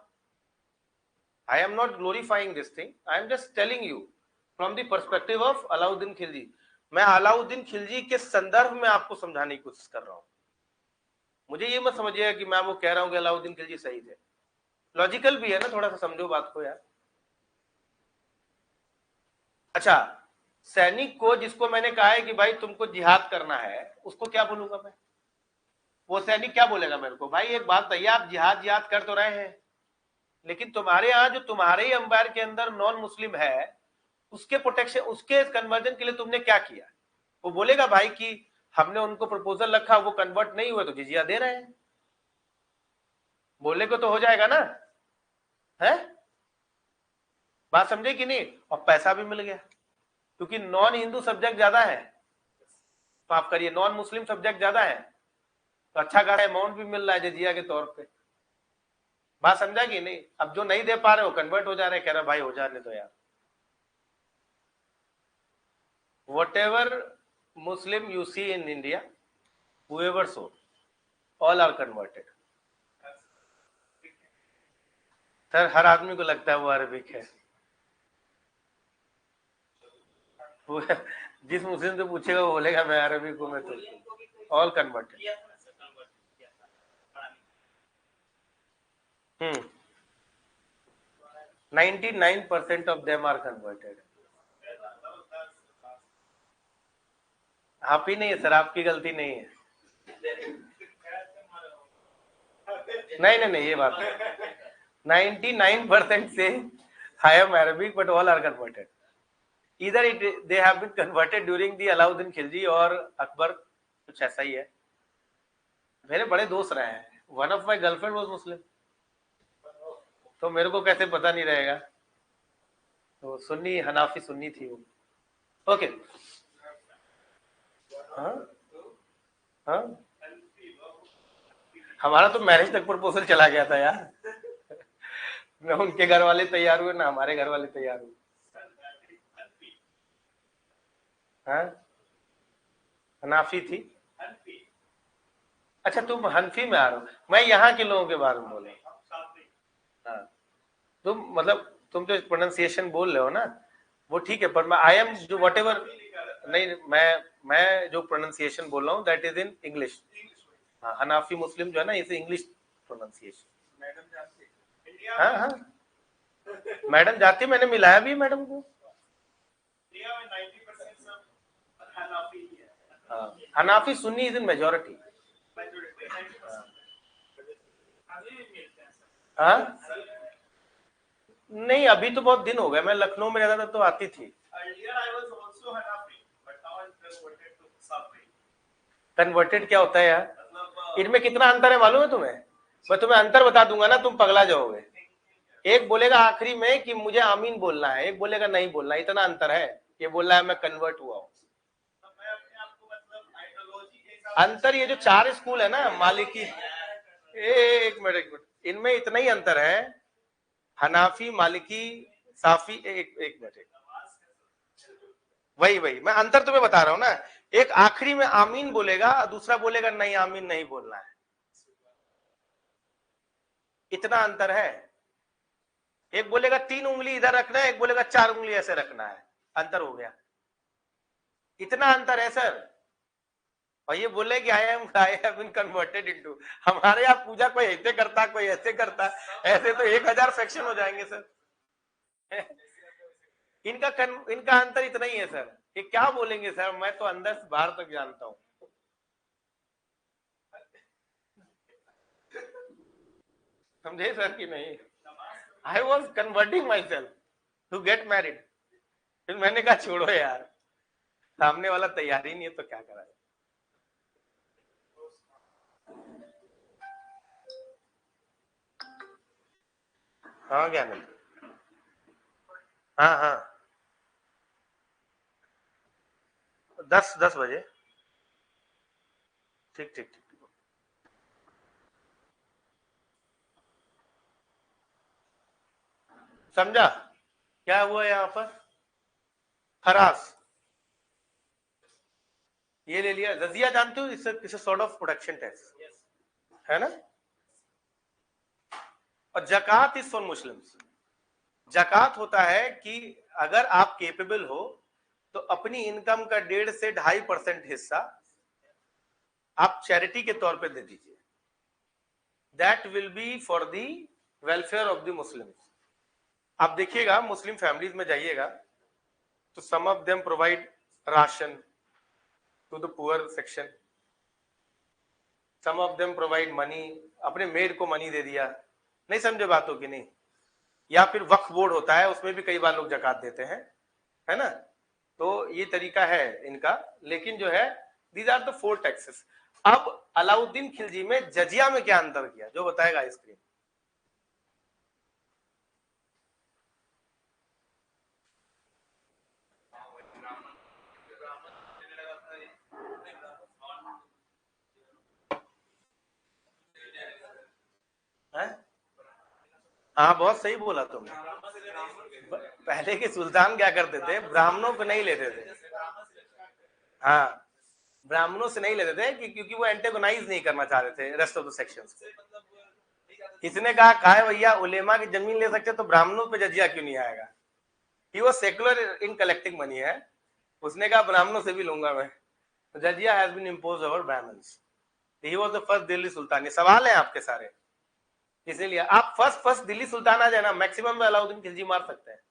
I am not glorifying this thing, I am just telling you from the perspective of Alauddin Khilji. मैं अलाउद्दीन खिलजी के संदर्भ में आपको समझाने की कोशिश कर रहा हूं। मुझे ये मत समझिएगा कि मैं वो कह रहा हूं कि अलाउद्दीन खिलजी सही थे, लॉजिकल भी है ना, थोड़ा सा समझो बात को यार। अच्छा, सैनिक को जिसको मैंने कहा है कि भाई तुमको जिहाद करना है, उसको क्या बोलूंगा मैं? वो सैनिक क्या बोलेगा मेरे को, भाई एक बात बताइए, आप जिहाद जिहाद कर तो रहे हैं, लेकिन तुम्हारे यहाँ जो तुम्हारे ही अंपायर के अंदर नॉन मुस्लिम है, उसके प्रोटेक्शन, उसके कन्वर्जन के लिए तुमने क्या किया? वो बोलेगा भाई कि हमने उनको प्रपोजल रखा, वो कन्वर्ट नहीं हुए तो जिजिया दे रहे हैं, बोले को तो हो जाएगा ना, है? बात समझे कि नहीं? और पैसा भी मिल गया, क्योंकि नॉन हिंदू सब्जेक्ट ज्यादा है, माफ करिए नॉन मुस्लिम सब्जेक्ट ज्यादा है, तो अच्छा खासा अमाउंट भी मिल रहा है जजिया के तौर पे। बात समझा कि नहीं? अब जो नहीं दे पा रहे हो कन्वर्ट हो जा रहे हैं, कह रहे भाई हो जाने दो यार। whatever Muslim you see in India, whoever so, all are converted. Sir हर आदमी को लगता है वो अरबिक है, वो जिस मुस्लिम से पूछेगा वो बोलेगा मैं अरबिक हूँ, मैं तो all converted. 99% of them are converted. आप ही नहीं है सर, आपकी गलती नहीं है। नहीं ये बात 99% से I am Arabic but all are converted. Either they have been converted during the Alauddin Khilji और अकबर, कुछ ऐसा ही है। मेरे बड़े दोस्त रहे हैं, one of my girlfriend was Muslim, तो मेरे को कैसे पता नहीं रहेगा? तो सुन्नी हनाफी सुन्नी थी वो। ओके, हाँ हाँ, हमारा तो मैरिज तक प्रपोजल चला गया था यार। ना उनके घर वाले तैयार हुए ना हमारे घर वाले तैयार हुए। हाँ, हनाफी थी। अच्छा तुम हनफी में आ रहे हो, मैं यहाँ के लोगों के बारे में बोल रहा हूँ। हाँ, तुम मतलब तुम जो प्रोनाउंसिएशन बोल रहे हो ना वो ठीक है, पर मैं आई एम जो वट एवर, नहीं मैं जो प्रोनाउंसिएशन बोल रहा हूँ दैट इज इन इंग्लिश। हाँ, हनाफी मुस्लिम जो है ना इसे इंग्लिश प्रोनाउंसिएशन। हाँ हाँ, मैडम जाती, मैंने मिलाया भी मैडम को। हाँ, Hanafi Sunni is in majority. हाँ, नहीं अभी तो बहुत दिन हो गए, मैं लखनऊ में रहता था तो आती थी। कन्वर्टेड क्या होता है यार? इनमें कितना अंतर है मालूम है तुम्हें? मैं तुम्हें अंतर बता दूंगा ना, तुम पगला जाओगे। एक बोलेगा आखिरी में कि मुझे आमीन बोलना है, एक बोलेगा नहीं बोलना, इतना अंतर है। ये बोल रहा है मैं कन्वर्ट हुआ हूँ। अंतर ये जो 4 स्कूल है ना, मालिकी, एक मिनट, इनमें इतना ही अंतर है, हनाफी मालिकी साफी, एक मिनट, वही मैं अंतर तुम्हें बता रहा हूं ना। एक आखिरी में आमीन बोलेगा, दूसरा बोलेगा नहीं आमीन नहीं बोलना है, इतना अंतर है। एक बोलेगा 3 उंगली इधर रखना है, एक बोलेगा 4 उंगली ऐसे रखना है, अंतर हो गया, इतना अंतर है सर। और ये बोले कि I have been converted into, हमारे यहाँ पूजा कोई ऐसे करता कोई ऐसे करता, ऐसे तो 1000 सेक्शन हो जाएंगे सर। इनका अंतर इतना ही है सर, ये क्या बोलेंगे सर, मैं तो अंदर से बाहर तक जानता हूँ। समझे सर कि नहीं? I was converting myself to get married, फिर मैंने कहा छोड़ो यार, सामने वाला तैयार ही नहीं है तो क्या करा। हाँ ज्ञान, हाँ 10 बजे, ठीक। समझा क्या हुआ यहाँ पर? हरास, ये ले लिया। जजिया जानते हो, इसे सॉर्ट ऑफ प्रोडक्शन टैक्स है ना। और जकात इज फॉर मुस्लिम्स। जकात होता है कि अगर आप केपेबल हो तो अपनी इनकम का 1.5 से 2.5% हिस्सा आप चैरिटी के तौर पे दे दीजिए, that will be for the welfare of the Muslims. आप देखिएगा मुस्लिम फैमिलीज में जाइएगा तो some of them provide ration to the poor section, some of them provide money, अपने मेड को मनी दे दिया, नहीं समझे बातों की नहीं। या फिर वक्फ बोर्ड होता है उसमें भी कई बार लोग जकात देते हैं, है ना। तो ये तरीका है इनका, लेकिन जो है दीज आर द 4 टैक्सेस। अब अलाउद्दीन खिलजी में जजिया में क्या अंतर किया जो बताएगा स्क्रीन। हाँ बहुत सही बोला तुमने। पहले के सुल्तान क्या करते थे, ब्राह्मणों को नहीं लेते थे। हाँ ब्राह्मणों से नहीं लेते थे क्योंकि वो एंटेगोनाइज नहीं करना चाह रहे थे रेस्ट ऑफ द सेक्शंस। इसने कहा है भैया उलेमा की जमीन ले सकते तो ब्राह्मणों पे जजिया क्यों नहीं आएगा। He was secular in collecting money है, उसने कहा ब्राह्मणों से भी लूंगा मैं। जजिया has been imposed over Brahmins. He was the first Delhi sultan. ये सवाल है आपके सारे, इसीलिए आप फर्स्ट दिल्ली सुल्तान आ जाए ना, मैक्सिमम में अलाउद्दीन खिलजी मार सकते हैं।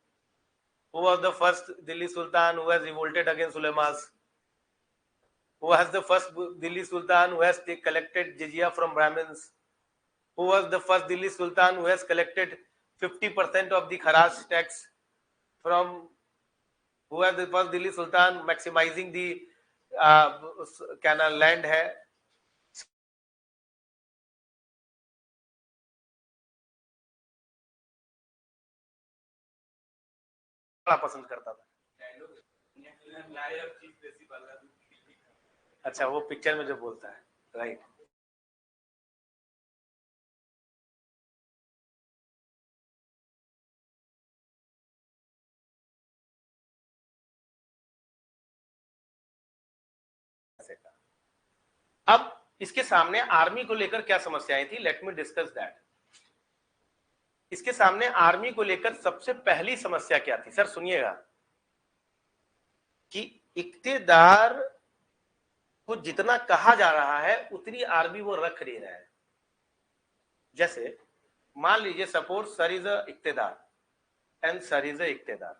Who was the first Delhi Sultan who has revolted against Ulemas? Who was the first Delhi Sultan who has collected jizya from Brahmins? Who was the first Delhi Sultan who has collected 50% of the Kharaj tax from? Who was the first Delhi Sultan maximizing the क्या ना land है। बड़ा पसंद करता था। अच्छा वो picture में जो बोलता है, राइट। अब इसके सामने आर्मी को लेकर क्या समस्याएं थी, लेट मी डिस्कस दैट। इसके सामने आर्मी को लेकर सबसे पहली समस्या क्या थी, सर सुनिएगा, कि इक्तेदार को जितना कहा जा रहा है उतनी आर्मी वो रख नहीं रहा है। जैसे मान लीजिए suppose sir is a iqtadar and sir is a iqtadar,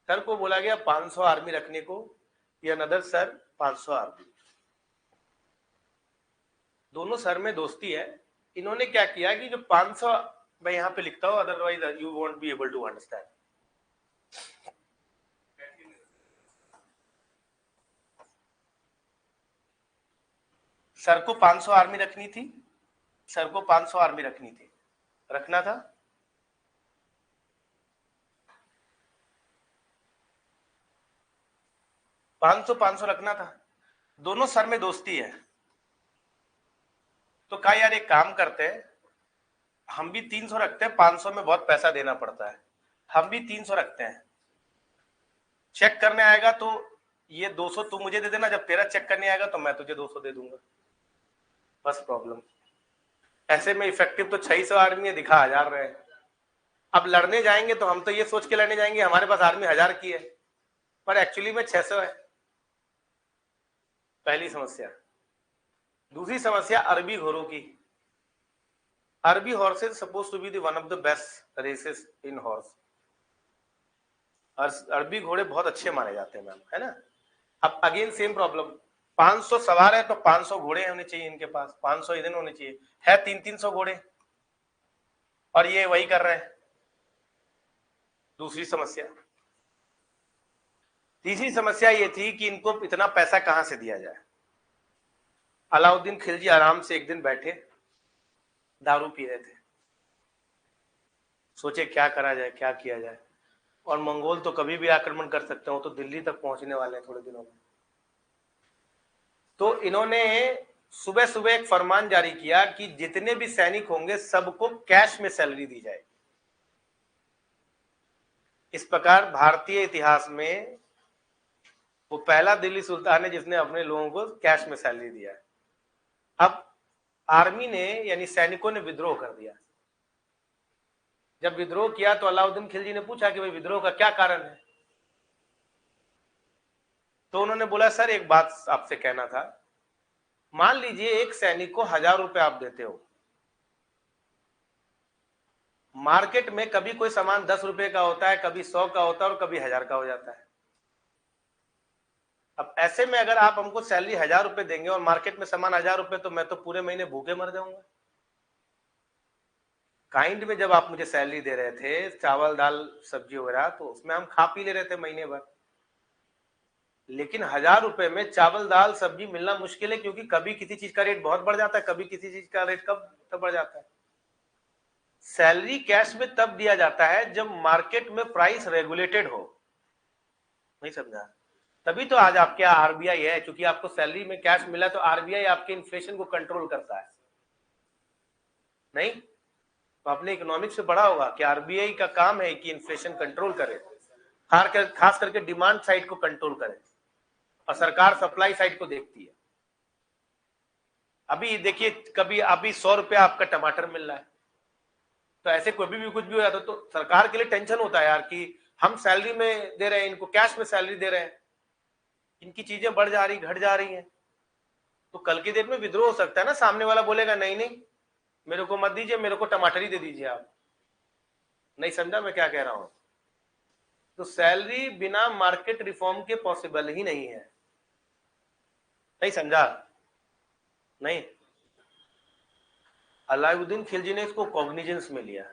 sir को बोला गया 500 आर्मी रखने को, या अनदर सर 500 आर्मी। दोनों सर में दोस्ती है। इन्होंने क्या किया कि जो 500, मैं यहां पे लिखता हूं otherwise you won't be able to understand. Sir को 500 आर्मी रखनी थी, सर को 500 आर्मी रखनी थी, रखना था। पांच सौ रखना था। दोनों सर में दोस्ती है, तो कहा यार एक काम करते हैं, हम भी 300 रखते हैं, 500 में बहुत पैसा देना पड़ता है, हम भी 300 रखते हैं। चेक करने आएगा तो ये 200 तू मुझे दे देना, जब तेरा चेक करने आएगा तो मैं तुझे 200 दे दूंगा, बस प्रॉब्लम। ऐसे में इफेक्टिव तो 600 आर्मी है, दिखा 1000 रहे। अब लड़ने जाएंगे तो हम तो ये सोच के लड़ने जाएंगे हमारे पास आर्मी 1000 की है, पर एक्चुअली में 600 है। पहली समस्या। दूसरी समस्या अरबी घोड़ों की। अरबी horses suppose to be the one of the best races in horse. अरबी घोड़े बहुत अच्छे माने जाते हैं मैम, है ना। अब अगेन सेम प्रॉब्लम, 500 सवार है तो 500 घोड़े होने चाहिए इनके पास, 500 इधर होने चाहिए, है 300 घोड़े और ये वही कर रहे हैं। दूसरी समस्या। तीसरी समस्या ये थी कि इनको इतना पैसा कहां से दिया जाए। अलाउद्दीन खिलजी आराम से एक दिन बैठे, दारू पी रहे थे, सोचे क्या करा जाए, क्या किया जाए। और मंगोल तो कभी भी आक्रमण कर सकते हो, तो दिल्ली तक पहुंचने वाले हैं थोड़े दिनों में। तो इन्होंने सुबह सुबह एक फरमान जारी किया कि जितने भी सैनिक होंगे सबको कैश में सैलरी दी जाएगी। इस प्रकार भारतीय इतिहास में वो पहला दिल्ली सुल्तान है जिसने अपने लोगों को कैश में सैलरी दिया है। अब आर्मी ने यानी सैनिकों ने विद्रोह कर दिया। जब विद्रोह किया तो अलाउद्दीन खिलजी ने पूछा कि भाई विद्रोह का क्या कारण है। तो उन्होंने बोला सर एक बात आपसे कहना था, मान लीजिए एक सैनिक को 1000 रुपए आप देते हो, मार्केट में कभी कोई सामान 10 रुपए का होता है, कभी 100 का होता है और कभी 1000 का हो जाता है। अब ऐसे में अगर आप हमको सैलरी 1000 रुपए देंगे और मार्केट में सामान 1000 रुपए, तो मैं तो पूरे महीने भूखे मर जाऊंगा। काइंड में जब आप मुझे सैलरी दे रहे थे, चावल दाल सब्जी वगैरह, तो उसमें हम खा पी ले रहे थे महीने भर। लेकिन 1000 रुपए में चावल दाल सब्जी मिलना मुश्किल है, क्योंकि कभी किसी चीज का रेट बहुत बढ़ जाता है, कभी किसी चीज का रेट कब तब बढ़ जाता है। सैलरी कैश में तब दिया जाता है जब मार्केट में प्राइस रेगुलेटेड हो। नहीं समझा? तभी तो आज आपके यहाँ आरबीआई है, क्योंकि आपको सैलरी में कैश मिला, तो आरबीआई आपके इन्फ्लेशन को कंट्रोल करता है। नहीं तो आपने इकोनॉमिक्स से पढ़ा होगा कि आरबीआई का काम है कि इन्फ्लेशन कंट्रोल करे, खास करके डिमांड साइड को कंट्रोल करे, और सरकार सप्लाई साइड को देखती है। अभी देखिए, कभी अभी 100 रुपया आपका टमाटर मिल रहा है, तो ऐसे कोई भी कुछ भी हो जाता तो सरकार के लिए टेंशन होता है यार, कि हम सैलरी में दे रहे हैं, इनको कैश में सैलरी दे रहे हैं, इनकी चीजें बढ़ जा रही घट जा रही हैं, तो कल की डेट में विद्रोह हो सकता है ना। सामने वाला बोलेगा नहीं नहीं, मेरे को मत दीजिए, मेरे को टमाटर ही दे दीजिए आप। नहीं समझा मैं क्या कह रहा हूं? तो सैलरी बिना मार्केट रिफॉर्म के पॉसिबल ही नहीं है। नहीं समझा? नहीं। अलाउद्दीन खिलजी ने इसको कॉग्निजेंस में लिया।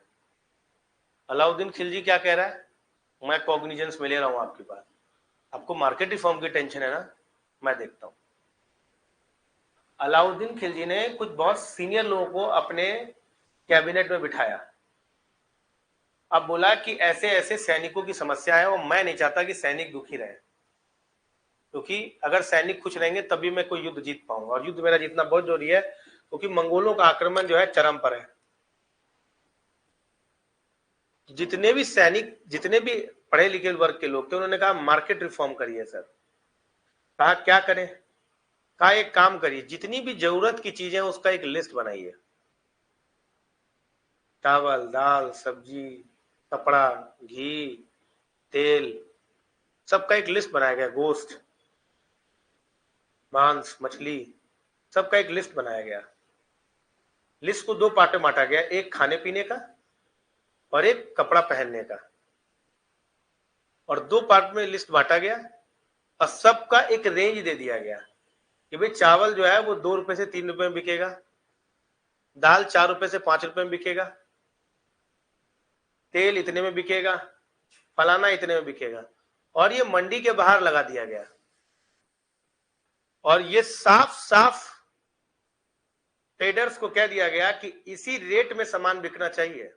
अलाउद्दीन खिलजी क्या कह रहा है, मैं कॉग्निजेंस में ले रहा हूं आपकी बात, आपको मार्केट रिफॉर्म की टेंशन है ना, मैं देखता हूं। अलाउद्दीन खिलजी ने कुछ बहुत सीनियर लोगों को अपने कैबिनेट में बिठाया। अब बोला कि ऐसे ऐसे सैनिकों की समस्या है, और मैं नहीं चाहता कि सैनिक दुखी रहे, क्योंकि अगर सैनिक खुश रहेंगे तभी मैं कोई युद्ध जीत पाऊंगा, और युद्ध मेरा जीतना बहुत जरूरी है, क्योंकि मंगोलों का आक्रमण जो है चरम पर है। जितने भी सैनिक, जितने भी पढ़े लिखे वर्ग के लोग थे, उन्होंने कहा मार्केट रिफॉर्म करिए सर। कहा क्या करें? कहा एक काम करिए, जितनी भी जरूरत की चीजें उसका एक लिस्ट बनाइए, चावल दाल सब्जी कपड़ा घी तेल, सबका एक लिस्ट बनाया गया, गोश्त मांस मछली, सबका एक लिस्ट बनाया गया। लिस्ट को दो पार्ट में बांटा गया, एक खाने पीने का और एक कपड़ा पहनने का, और दो पार्ट में लिस्ट बांटा गया, और सबका एक रेंज दे दिया गया कि भाई चावल जो है वो 2 रुपए से 3 रुपए में बिकेगा, दाल 4 रुपए से 5 रुपए में बिकेगा, तेल इतने में बिकेगा, फलाना इतने में बिकेगा, और ये मंडी के बाहर लगा दिया गया, और ये साफ साफ ट्रेडर्स को कह दिया गया कि इसी रेट में सामान बिकना चाहिए।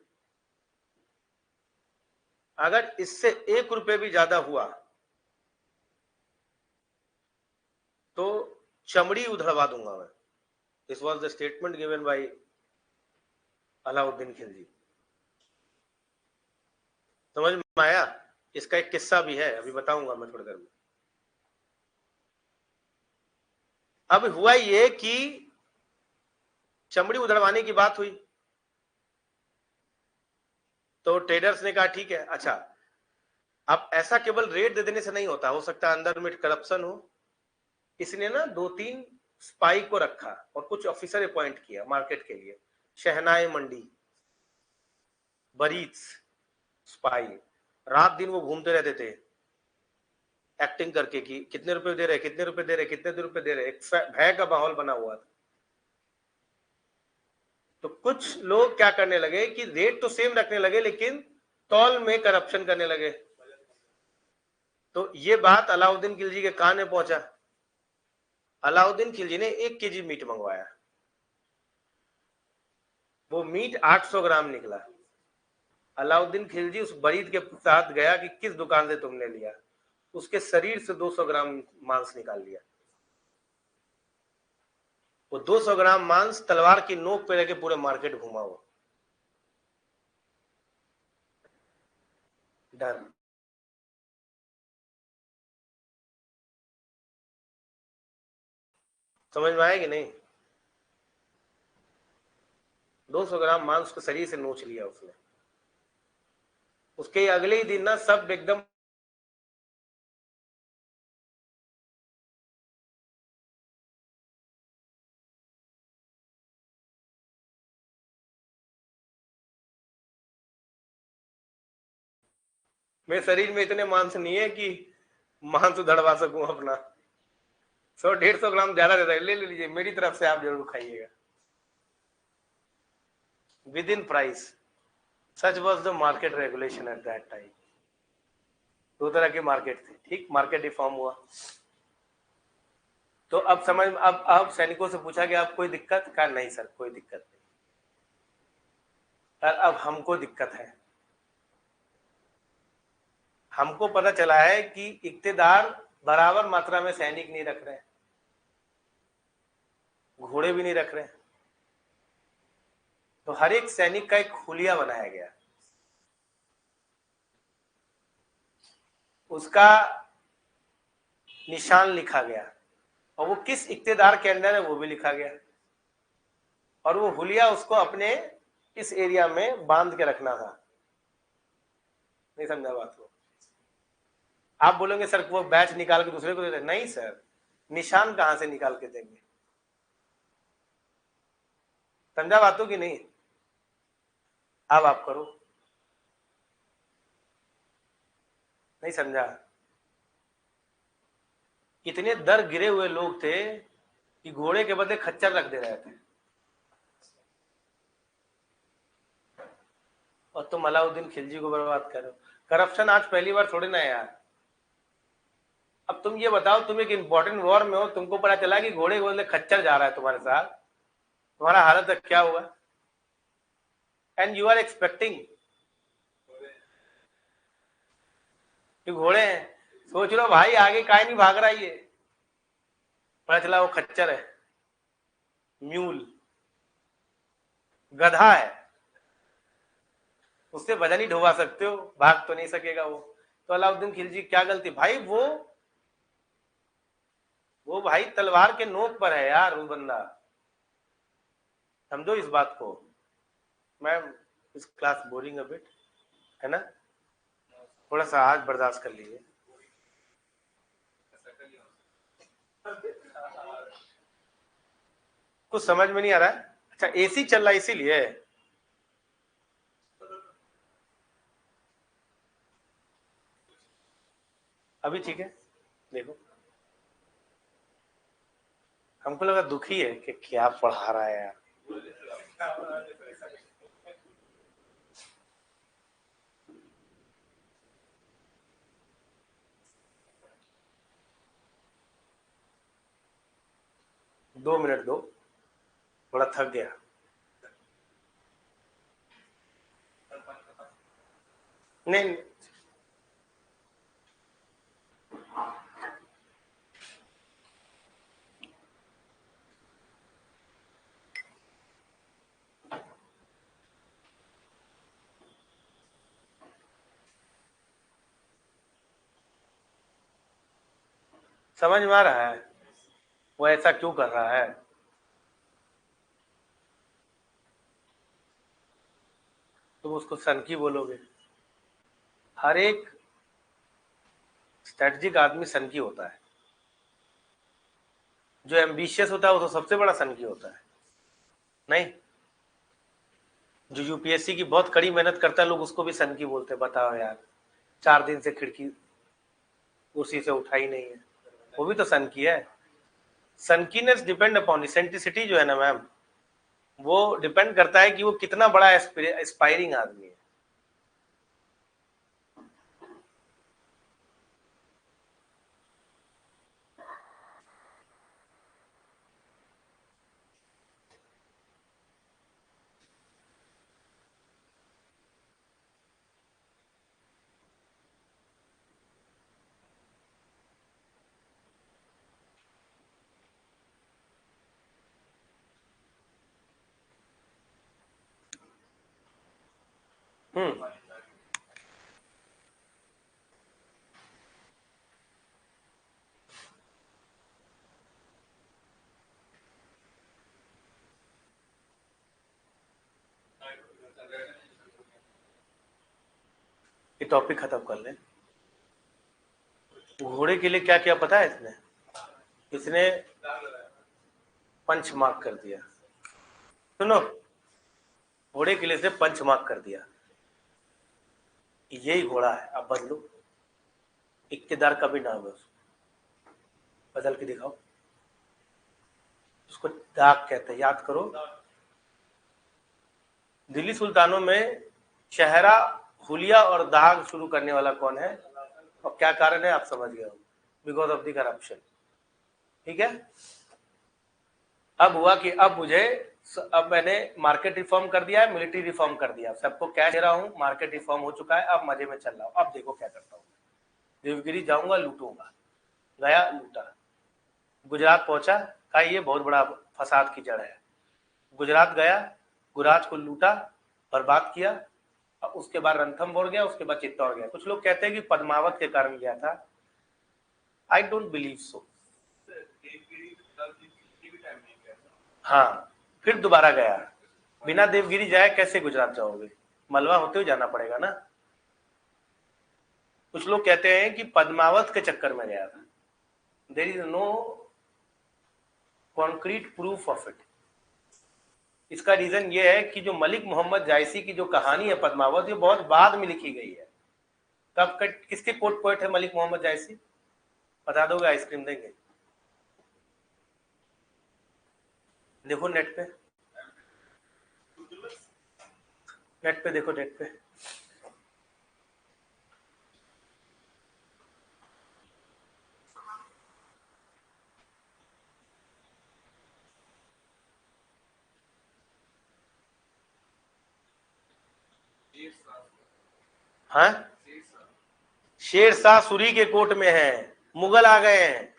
अगर इससे 1 रुपए भी ज्यादा हुआ तो चमड़ी उधड़वा दूंगा मैं। This was the statement given by Alauddin Khilji. समझ में आया? इसका एक किस्सा भी है, अभी बताऊंगा मैं थोड़ी देर में। अब हुआ ये कि चमड़ी उधड़वाने की बात हुई, तो ट्रेडर्स ने कहा ठीक है। अच्छा, अब ऐसा केवल रेट दे देने से नहीं होता, हो सकता है अंदर में करप्शन हो। इसने ना 2-3 स्पाई को रखा और कुछ ऑफिसर अपॉइंट किया मार्केट के लिए, शहनाई मंडी बरीच स्पाई, रात दिन वो घूमते रहते थे एक्टिंग करके कि कितने रुपए दे रहे, कितने रुपए दे रहे, कितने रुपए दे रहे, एक भय का माहौल बना हुआ था। तो कुछ लोग क्या करने लगे कि रेट तो सेम रखने लगे, लेकिन तौल में करप्शन करने लगे। तो ये बात अलाउद्दीन खिलजी के कान में पहुंचा। अलाउद्दीन खिलजी ने 1 केजी मीट मंगवाया, वो मीट 800 ग्राम निकला। अलाउद्दीन खिलजी उस बरीद के साथ गया कि किस दुकान से तुमने लिया, उसके शरीर से 200 ग्राम मांस निकाल लिया। वो 200 ग्राम मांस तलवार की नोक पे लेके पूरे मार्केट घुमा वो। डर। समझ में आया कि नहीं? 200 ग्राम मांस उसके शरीर से नोच लिया उसने। उसके अगले ही दिन ना सब एकदम मेरे शरीर में इतने मांस नहीं है कि मांस उधड़वा सकूं अपना। 100-150 ग्राम ज्यादा देता है, ले लीजिए, मेरी तरफ से आप जरूर खाइएगा। With in price, such was the market regulation at that time. दो तरह की मार्केट थी, ठीक, मार्केट रिफॉर्म हुआ। तो अब समझ, अब सैनिकों से पूछा कि अब कोई दिक्कत, कहा नहीं सर कोई दिक्कत नहीं। और अब हमको दिक्कत है। हमको पता चला है कि इक्तेदार बराबर मात्रा में सैनिक नहीं रख रहे, घोड़े भी नहीं रख रहे, तो हर एक सैनिक का एक हुलिया बनाया गया, उसका निशान लिखा गया, और वो किस इक्तेदार के अंदर है वो भी लिखा गया, और वो हुलिया उसको अपने इस एरिया में बांध के रखना था। नहीं समझा बात को? आप बोलेंगे सर वो बैच निकाल के दूसरे को दे दे, नहीं सर, निशान कहां से निकाल के देंगे? समझा बातों की नहीं? अब आप करो। नहीं समझा? इतने दर गिरे हुए लोग थे कि घोड़े के बदले खच्चर रख दे रहे थे, और तुम अलाउद्दीन खिलजी को बर्बाद करो। करप्शन आज पहली बार थोड़ी ना है यार। अब तुम ये बताओ, तुम एक इंपॉर्टेंट वॉर में हो, तुमको पता चला कि घोड़े के बदले खच्चर जा रहा है तुम्हारे साथ, तुम्हारा हालत क्या होगा? एंड यू आर एक्सपेक्टिंग कि घोड़े हैं, सोच लो भाई आगे काहे नहीं भाग रहा ये, पता चला वो खच्चर है, म्यूल, गधा है, उससे वजन ही ढोवा सकते हो, भाग तो नहीं सकेगा वो। तो अलाउद्दीन खिलजी क्या गलती भाई, वो भाई तलवार के नोक पर है यार वो बंदा, समझो इस बात को। मैं इस क्लास बोरिंग अ बिट, है ना, थोड़ा सा आज बर्दाश्त कर लीजिए। कुछ समझ में नहीं आ रहा है? अच्छा एसी चल रहा है इसीलिए? अभी ठीक है? देखो हमको लगा दुखी है कि क्या पढ़ा रहा है यार। दो मिनट दो, थोड़ा थक गया। नहीं समझ में आ रहा है वो ऐसा क्यों कर रहा है? तुम उसको सनकी बोलोगे? हर एक स्ट्रेटजिक आदमी सनकी होता है, जो एम्बिशियस होता है वो तो सबसे बड़ा सनकी होता है। नहीं, जो यूपीएससी की बहुत कड़ी मेहनत करता है लोग उसको भी सनकी बोलते हैं। बताओ यार, 4 दिन से खिड़की उसी से उठाई नहीं है, वो भी तो सनकी है। सनकीनेस डिपेंड अपॉन इसेंट्रिसिटी जो है ना मैम, वो डिपेंड करता है कि वो कितना बड़ा एस्पायरिंग आदमी है। हम्म, ये टॉपिक खत्म कर ले। घोड़े के लिए क्या क्या पता है इसने? इसने पंच मार्क कर दिया। सुनो, घोड़े के लिए इसने पंच मार्क कर दिया। यही घोड़ा है, अब बदलो। इक्तेदार का भी नाम है, उसको बदल के दिखाओ। उसको दाग कहते हैं, याद करो। दिल्ली सुल्तानों में चेहरा, हुलिया और दाग शुरू करने वाला कौन है और क्या कारण है, आप समझ गए हो। Because of the corruption. ठीक है। अब हुआ कि अब मैंने मार्केट रिफॉर्म कर दिया है, मिलिट्री रिफॉर्म कर दिया, सबको कैश दे रहा हूं, मार्केट रिफॉर्म हो चुका है, अब मजे में चल रहा हूं। अब देखो क्या करता हूं, देवगिरी जाऊंगा, लूटूंगा। गया, लूटा। गुजरात पहुंचा, कहा ये बहुत बड़ा फसाद की जड़ है। गुजरात गया, गुजरात को लूटा, बर्बाद किया। उसके बाद रणथंभौर गया, उसके बाद चित्तौड़ गया। कुछ लोग कहते हैं कि पद्मावत के कारण गया था। I don't believe so. हाँ, फिर दोबारा गया। बिना देवगिरी जाए कैसे गुजरात जाओगे, मलवा होते हुए जाना पड़ेगा ना। कुछ लोग कहते हैं कि पद्मावत के चक्कर में गया था। There is no concrete proof of it. इसका रीजन ये है कि जो मलिक मोहम्मद जायसी की जो कहानी है पद्मावत, ये बहुत बाद में लिखी गई है। कब किसके कोट पोएट है मलिक मोहम्मद जायसी, बता दोगे? आइसक्रीम देंगे। देखो नेट पे, नेट पे देखो, नेट पे। हाँ, शेरशाह सूरी के कोट में है, मुगल आ गए हैं।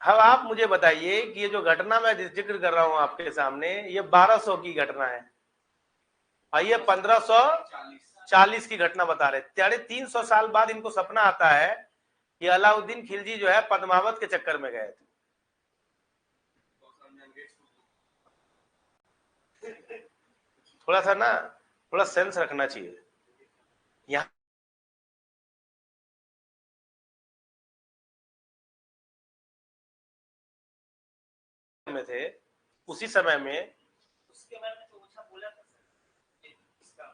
अब आप मुझे बताइए कि ये जो घटना मैं जिक्र कर रहा हूं आपके सामने, ये 1200 की घटना है और ये 1540 की घटना बता रहे। 350 साल बाद इनको सपना आता है कि अलाउद्दीन खिलजी जो है पद्मावत के चक्कर में गए थे। थोड़ा सा ना, थोड़ा सेंस रखना चाहिए। यहाँ में थे उसी समय में, उसके बारे में तो अच्छा बोला था सर, इसका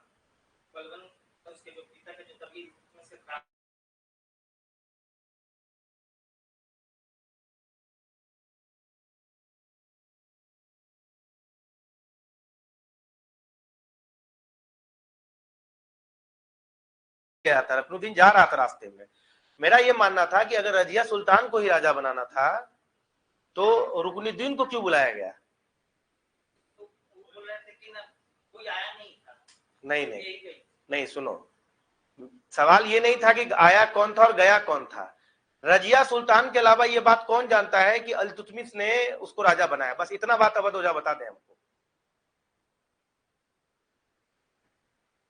बलवन उसके जो पिता के जो तबीयत में से गया था। रकनुद्दीन जा रहा था, रास्ते में मेरा ये मानना था कि अगर रजिया सुल्तान को ही राजा बनाना था तो रुकनुद्दीन को क्यों बुलाया गया? तो बोल रहे थे कि ना कोई आया नहीं था। नहीं नहीं नहीं, सुनो, सवाल ये नहीं था कि आया कौन था और गया कौन था। रजिया सुल्तान के अलावा ये बात कौन जानता है कि इल्तुतमिश ने उसको राजा बनाया? बस इतना बात अवध ओझा बता दें हमको।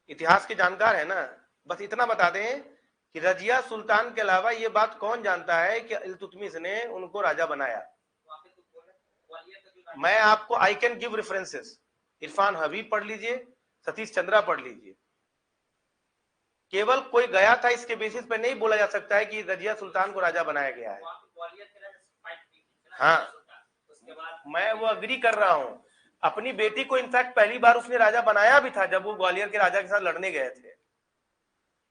इतिहास के जानकार है ना, बस इतना बता दें कि रजिया सुल्तान के अलावा ये बात कौन जानता है कि इल्तुतमिश ने उनको राजा बनाया। मैं आपको I can give references, Irfan Habib पढ़ लीजिए, सतीश चंद्रा पढ़ लीजिए। केवल कोई गया था इसके बेसिस पे नहीं बोला जा सकता है कि रजिया सुल्तान को राजा बनाया गया है। हाँ, मैं वो अग्री कर रहा हूं। अपनी बेटी को इनफैक्ट पहली बार उसने राजा बनाया भी था जब वो ग्वालियर के राजा के साथ लड़ने गए थे।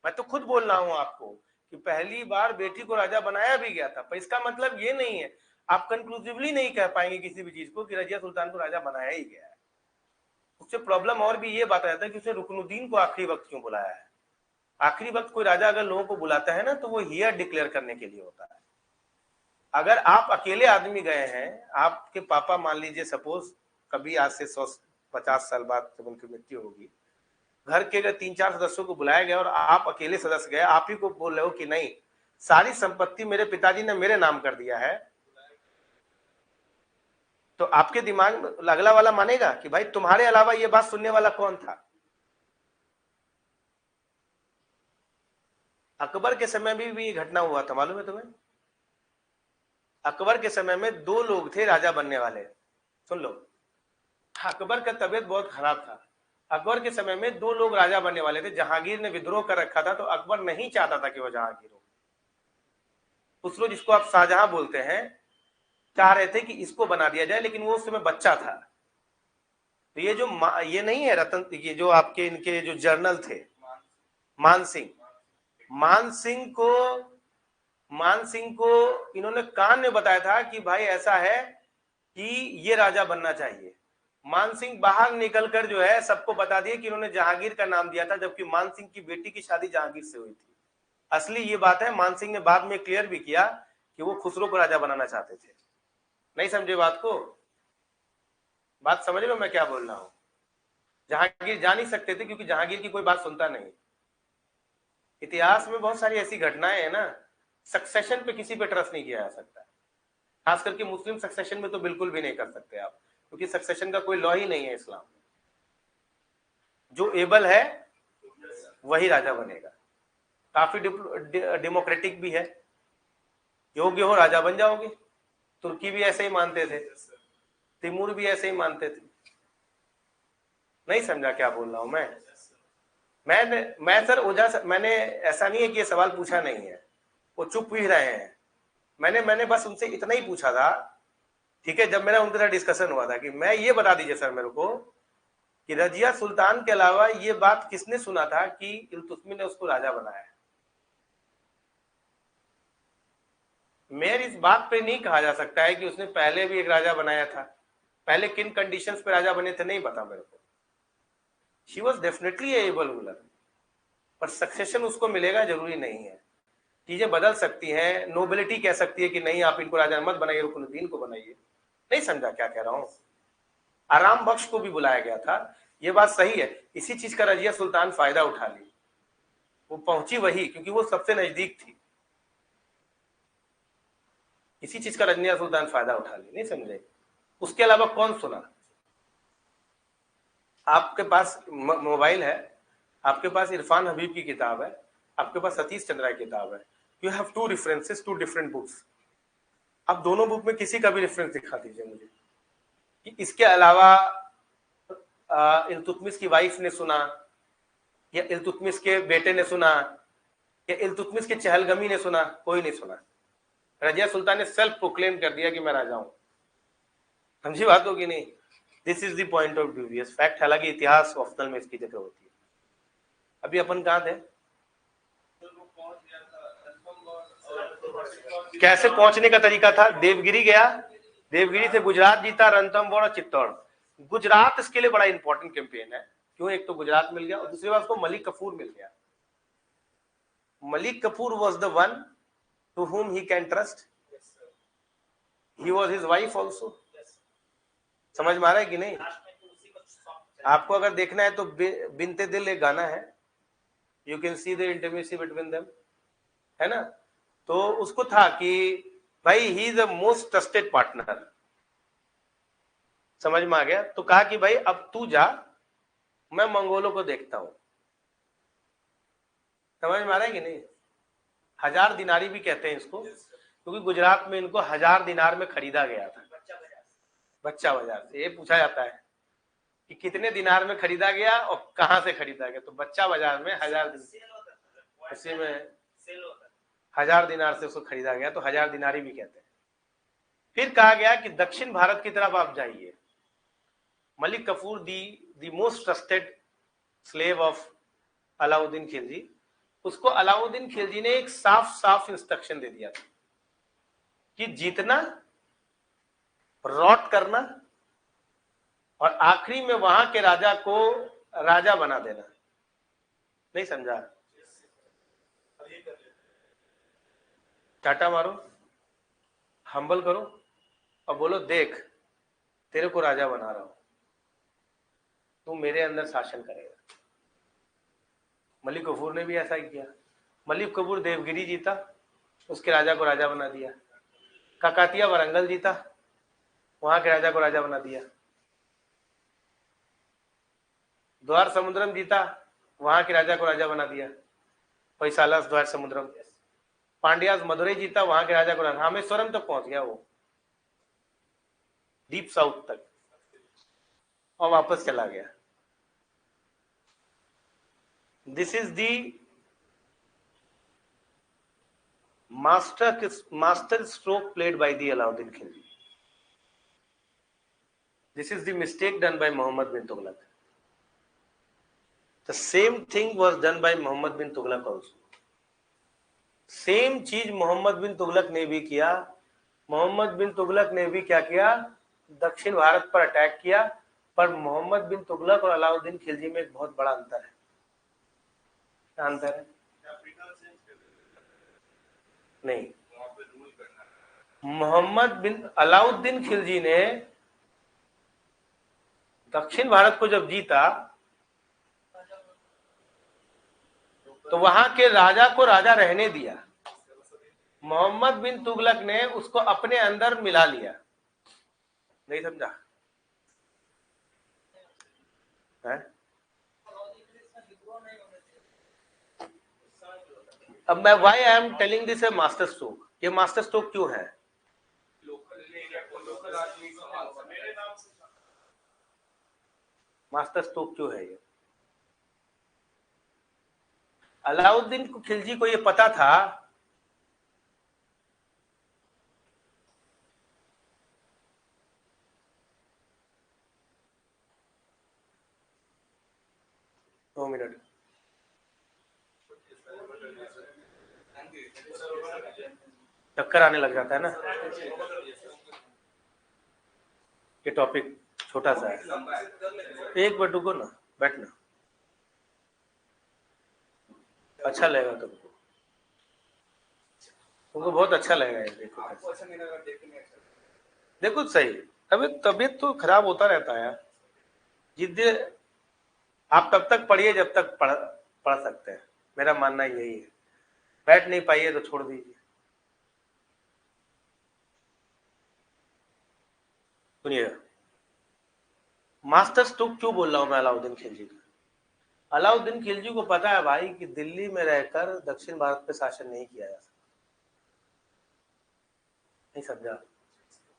मैं तो खुद बोल रहा हूं आपको कि पहली बार बेटी को राजा बनाया भी गया था, पर इसका मतलब ये नहीं है, आप कंक्लूसिवली नहीं कह पाएंगे किसी भी चीज को कि रजिया सुल्तान को राजा बनाया ही गया है। उससे प्रॉब्लम और भी ये बात आता है कि उसने रुकनुद्दीन को आखिरी वक्त क्यों बुलाया है। आखिरी वक्त कोई राजा अगर लोगों को बुलाता है ना तो वो हियर डिक्लेयर करने के लिए होता है। अगर आप अकेले आदमी गए हैं, आपके पापा मान लीजिए सपोज कभी आज से 150 साल बाद जब उनकी मृत्यु होगी, घर के अगर 3-4 सदस्यों को बुलाया गया और आप अकेले सदस्य गए, आप ही को बोल रहे हो कि नहीं सारी संपत्ति मेरे पिताजी ने मेरे नाम कर दिया है, तो आपके दिमाग में अगला वाला मानेगा कि भाई तुम्हारे अलावा ये बात सुनने वाला कौन था? अकबर के समय में भी ये घटना हुआ था, मालूम है तुम्हें? अकबर के समय में 2 लोग थे राजा बनने वाले, सुन लो। अकबर का तबीयत बहुत खराब था। अकबर के समय में 2 लोग राजा बनने वाले थे। जहांगीर ने विद्रोह कर रखा था तो अकबर नहीं चाहता था कि वो जहांगीर हो। खुसरो जिसको आप शाहजहां बोलते हैं, चाह रहे थे कि इसको बना दिया जाए, लेकिन वो उस समय बच्चा था। तो ये जो ये नहीं है रतन, ये जो आपके इनके जो जर्नल थे, मान सिंह को इन्होंने कान में बताया था कि भाई ऐसा है कि ये राजा बनना चाहिए। मान सिंह बाहर निकलकर जो है सबको बता दिया कि इन्होंने जहांगीर का नाम दिया था, जबकि मान सिंह की बेटी की शादी जहांगीर से हुई थी। असली ये बात है, मान सिंह ने बाद में क्लियर भी किया कि वो खुसरो को राजा बनाना चाहते थे। नहीं समझे बात को? बात समझ लो मैं क्या बोल रहा हूं। जहांगीर जा नहीं सकते थे क्योंकि जहांगीर की कोई बात सुनता नहीं। इतिहास में बहुत सारी ऐसी घटनाएं हैं ना, सक्सेशन पे किसी पे ट्रस्ट नहीं किया जा सकता, खास करके मुस्लिम सक्सेशन में तो बिल्कुल भी नहीं कर सकते आप, क्योंकि सक्सेशन का कोई लॉ ही नहीं है इस्लाम में। जो एबल है वही राजा बनेगा। काफी डेमोक्रेटिक भी है, योग्य हो राजा बन जाओगे। तुर्की भी ऐसे ही मानते थे, तिमूर भी ऐसे ही मानते थे। नहीं समझा क्या बोल रहा हूं मैं सर ओझा मैंने ऐसा नहीं है कि ये सवाल पूछा नहीं है, वो चुप भी रहे हैं। मैंने बस उनसे इतना ही पूछा था, ठीक है, जब मेरा उनके साथ डिस्कशन हुआ था कि मैं ये बता दीजिए सर मेरे को कि रजिया सुल्तान के अलावा ये बात किसने सुना था कि इल्तुतमिश ने उसको राजा बनाया। मेयर इस बात पे नहीं कहा जा सकता है कि उसने पहले भी एक राजा बनाया था, पहले किन कंडीशंस पे राजा बने थे नहीं पता मेरे को। She was definitely able ruler, पर सक्सेशन उसको मिलेगा जरूरी नहीं है। चीजें बदल सकती हैं, नोबिलिटी कह सकती है कि नहीं आप इनको राजा मत बनाइए, रुकनुद्दीन को बनाइए। नहीं समझा क्या कह रहा हूं? आराम बख्श को भी बुलाया गया था, ये बात सही है। इसी चीज का रजिया सुल्तान फायदा उठा ली, वो पहुंची वही क्योंकि वो सबसे नजदीक थी। इसी चीज का रजिया सुल्तान फायदा उठा ली। नहीं समझे? उसके अलावा कौन सुना? आपके पास मोबाइल है, आपके पास इरफान हबीब की किताब है, आपके पास सतीश चंद्रा की किताब है। You have two references to different books. आप दोनों बुक में किसी का भी रेफरेंस दिखा दीजिए मुझे कि इसके अलावा इल्तुतमिश की वाइफ ने सुना, या इल्तुतमिश के बेटे ने सुना, या इल्तुतमिश के चहलगमी ने सुना। कोई नहीं सुना। रजिया सुल्तान ने सेल्फ प्रोक्लेम कर दिया कि मैं राजा हूं। समझी बात होगी नहीं? This is the point of dubious fact. हालांकि इतिहास ऑप्शनल में इसकी जगह होती है। अभी अपन कहां थे? कैसे पहुंचने का तरीका था? देवगिरी गया, देवगिरी से गुजरात जीता, रणथंभौर और चित्तौड़। गुजरात इसके लिए बड़ा इंपॉर्टेंट कैंपेन है। क्यों? एक तो गुजरात मिल गया और दूसरी बात उसको मलिक कफूर मिल गया। Malik Kafur was the one two whom he can trust. He was his wife also. समझ में आ रहा है कि नहीं? आपको अगर देखना है तो बिनते दिल एक गाना है, you can see the intimacy between them, है ना? तो उसको था कि भाई he is the most trusted partner. समझ में आ गया? तो कहा कि भाई अब तू जा, मैं मंगोलों को देखता हूं। समझ में आ रहा है कि नहीं? 1000 दिनारी भी कहते हैं इसको, क्योंकि गुजरात में इनको 1000 दिनार में खरीदा गया था। बच्चा बाजार से। ये पूछा जाता है कि कितने दिनार में खरीदा गया और कहां से खरीदा गया, तो बच्चा बाजार में 1000 उसी में 1000 दिनार से उसको खरीदा गया, तो 1000 दिनारी भी कहते हैं। फिर कहा गया कि दक्षिण भारत की तरफ आप जाइए। Malik Kafur the most trusted slave of Alauddin Khilji, उसको अलाउद्दीन खिलजी ने एक साफ साफ इंस्ट्रक्शन दे दिया था कि जीतना, रॉट करना और आखिरी में वहां के राजा को राजा बना देना। नहीं समझा? टाटा मारो, हम्बल करो और बोलो देख तेरे को राजा बना रहा हूं, तू मेरे अंदर शासन करेगा। मलिक कफूर ने भी ऐसा ही किया। मलिक कफूर देवगिरी जीता, उसके राजा को राजा बना दिया। काकातिया वरंगल जीता, वहां के राजा को राजा बना दिया। द्वार समुद्रम जीता, वहां के राजा को राजा बना दिया। पैसालास द्वार समुद्रम। पांड्यास मदुरई जीता, वहां के राजा को रामेश्वरम तक पहुंच गया वो, डीप साउथ तक, और वापस चला गया। This is the master stroke played by the Alauddin Khilji. This is the mistake done by Muhammad bin Tughlaq. The same thing was done by Muhammad bin Tughlaq also. Same चीज मोहम्मद बिन तुगलक ने भी किया। मोहम्मद बिन तुगलक ने भी क्या किया, दक्षिण भारत पर अटैक किया। पर मोहम्मद बिन तुगलक और अलाउद्दीन खिलजी में एक बहुत बड़ा अंतर है। क्या अंतर है? नहीं, मोहम्मद बिन अलाउद्दीन खिलजी ने दक्षिण भारत को जब जीता तो वहां के राजा को राजा रहने दिया। मोहम्मद बिन तुगलक ने उसको अपने अंदर मिला लिया। नहीं समझा है? अब मैं why I am telling this a master stroke. ये मास्टर स्ट्रोक क्यों है? मास्टर स्ट्रोक क्यों है ये? अलाउद्दीन खिलजी को ये पता था दो मिनट, चक्कर आने लग जाता है ना। ये टॉपिक छोटा सा है, एक बार रुको ना, बैठना, अच्छा लगेगा तुमको बहुत अच्छा लगेगा ये। देखो सही, तबीयत तो खराब होता रहता है। जिद्दे आप तब तक पढ़िए जब तक पढ़ सकते हैं, मेरा मानना यही है। बैठ नहीं पाइए तो छोड़ दीजिए। सुनिए, मास्टर स्ट्रोक क्यों बोल रहा हूं मैं अलाउद्दीन खिलजी का? अलाउद्दीन खिलजी को पता है भाई कि दिल्ली में रहकर दक्षिण भारत पे शासन नहीं किया जा सकता। नहीं समझा?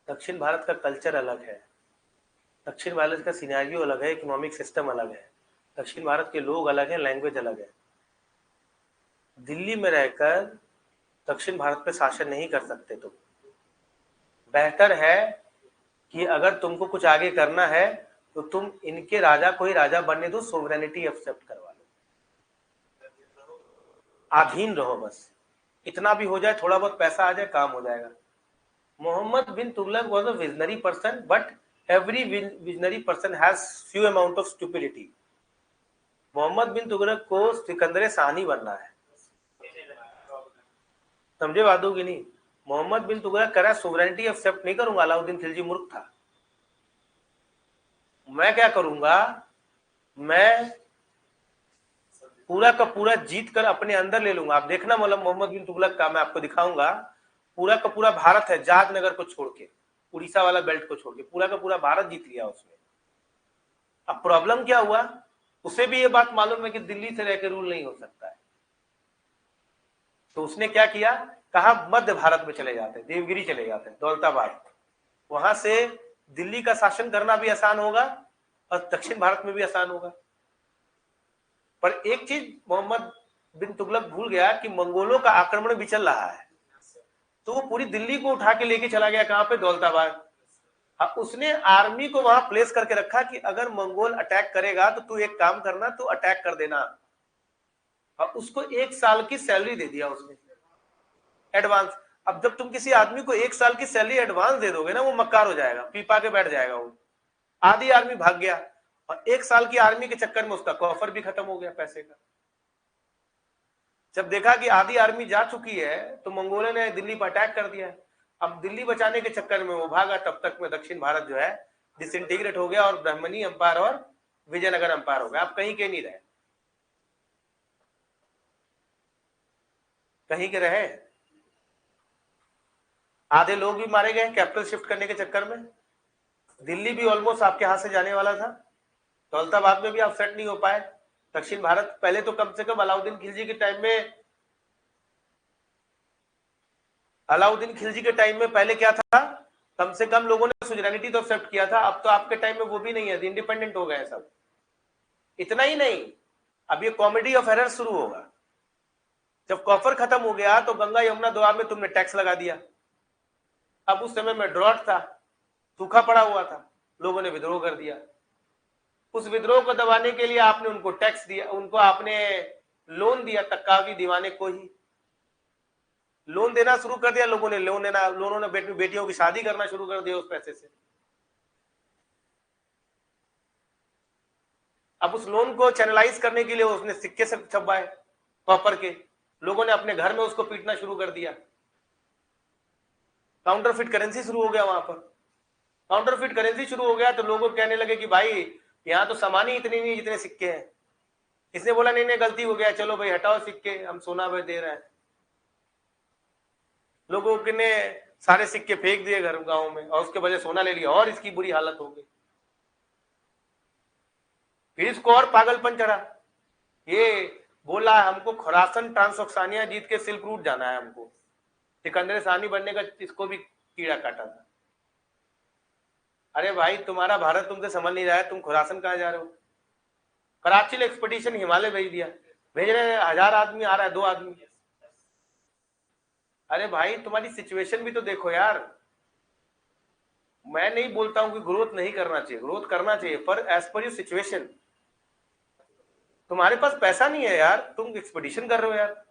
दक्षिण भारत का कल्चर अलग है, दक्षिण भारत का सिनेरियो अलग है, इकोनॉमिक सिस्टम अलग है, दक्षिण भारत के लोग अलग हैं, लैंग्वेज अलग है। दिल्ली में रहकर दक्षिण भारत पे शासन नहीं कर सकते तुम। बेहतर है कि अगर तुमको कुछ आगे करना है तो तुम इनके राजा को ही राजा बनने दो, सोवरेनिटी एक्सेप्ट करवा लो, अधीन रहो, बस इतना भी हो जाए, थोड़ा बहुत पैसा आ जाए, काम हो जाएगा। Mohammad bin Tughlaq was a visionary person, but every visionary person has few amount of stupidity. Mohammad bin Tughlaq को सिकंदर शाही बनना है, समझे बात की नहीं? मोहम्मद बिन तुगलक कह रहा है सोवरेनिटी एक्सेप्ट नहीं करूंगा, अलाउद्दीन खिलजी मूर्ख था। मैं क्या करूंगा, मैं पूरा का पूरा जीत कर अपने अंदर ले लूंगा। आप देखना मतलब मोहम्मद बिन तुगलक का मैं आपको दिखाऊंगा, पूरा का पूरा भारत है, जहाजनगर को छोड़ के, उड़ीसा वाला बेल्ट को छोड़ के पूरा का पूरा भारत जीत लिया उसने। अब प्रॉब्लम क्या हुआ, उसे भी ये बात मालूम है कि दिल्ली से रहकर रूल नहीं हो सकता है, तो उसने क्या किया, कहा मध्य भारत में चले जाते हैं, देवगिरी चले जाते हैं, दौलताबाद, वहां से दिल्ली का शासन करना भी आसान होगा और दक्षिण भारत में भी आसान होगा। पर एक चीज मोहम्मद बिन तुगलक भूल गया कि मंगोलों का आक्रमण भी चल रहा है, तो वो पूरी दिल्ली को उठा के लेके चला गया, कहां पे, दौलताबाद। अब उसने आर्मी को वहां प्लेस करके रखा कि अगर मंगोल अटैक करेगा तो तू एक काम करना, तू अटैक कर देना। अब उसको 1 साल की सैलरी दे दिया उसने, एडवांस। अब जब तुम किसी आदमी को 1 साल की सैलरी एडवांस दे दोगे ना, वो मक्कार हो जाएगा, पीपा के बैठ जाएगा वो। आधी आर्मी भाग गया और 1 साल की आर्मी के चक्कर में उसका कॉफर भी खत्म हो गया पैसे का। जब देखा कि आधी आर्मी जा चुकी है तो मंगोलों ने दिल्ली पर अटैक कर दिया। अब दिल्ली बचाने के चक्कर में वो भागा, तब तक में दक्षिण भारत जो है डिसइंटीग्रेट हो गया और ब्राह्मणी अंपायर और विजयनगर अंपायर हो गया। आप कहीं के नहीं रहे, कहीं के रहे, आधे लोग भी मारे गए कैपिटल शिफ्ट करने के चक्कर में। दिल्ली भी ऑलमोस्ट आपके हाथ से जाने वाला था, दौलताबाद में भी आप सेट नहीं हो पाए। दक्षिण भारत पहले तो कम से कम अलाउद्दीन खिलजी के टाइम में, अलाउद्दीन खिलजी के टाइम में पहले क्या था, कम से कम लोगों ने सुजरैनिटी तो एक्सेप्ट किया था। अब तो आपके टाइम में वो भी नहीं है, इंडिपेंडेंट हो गए सब। इतना ही नहीं, अब ये कॉमेडी ऑफ एरर शुरू होगा। जब कॉफर खत्म हो गया तो गंगा यमुना दोआब में तुमने टैक्स लगा दिया। अब उस समय में ड्रॉट था, सूखा पड़ा हुआ था, लोगों ने विद्रोह कर दिया। उस विद्रोह को दबाने के लिए आपने उनको टैक्स दिया, उनको आपने लोन दिया, तक्कावी दीवाने को ही लोन देना शुरू कर दिया लोगों ने, लोगों ने बेटियों की शादी करना शुरू कर दिया उस पैसे से। अब उस लोन को चैनलाइज करने के लिए उसने सिक्के से छपवाए कॉपर के, लोगों ने अपने घर में उसको पीटना शुरू कर दिया, काउंटरफिट करेंसी शुरू हो गया वहां पर। काउंटरफिट करेंसी शुरू हो गया तो लोगों कहने लगे कि भाई यहाँ तो सामान ही इतने नहीं जितने सिक्के हैं। इसने बोला नहीं नहीं गलती हो गया, चलो भाई हटाओ सिक्के, हम सोना भाई दे रहे हैं। लोगों ने सारे सिक्के फेंक दिए घर गांव में और उसके वजह सोना ले लिया और इसकी बुरी हालत हो गई। फिर इसको और पागलपन चढ़ा, ये बोला हमको खुरासन ट्रांसोक्सानिया जीत के सिल्क रूट जाना है, हमको सिकंदर सानी बनने का इसको भी कीड़ा काटा था। अरे भाई तुम्हारा भारत तुमसे समझ नहीं रहा है, तुम खुरासन कहाँ जा रहे हो? कराची में एक्सपेडिशन हिमालय भेज दिया, भेज रहे हैं 1000 आदमी, आ रहा है 2 आदमी। अरे भाई तुम्हारी सिचुएशन भी तो देखो यार। मैं नहीं बोलता हूं कि ग्रोथ नहीं करना चाहिए, ग्रोथ करना चाहिए, पर एज पर योर सिचुएशन। तुम्हारे पास पैसा नहीं है यार, तुम एक्सपेडिशन कर रहे हो यार।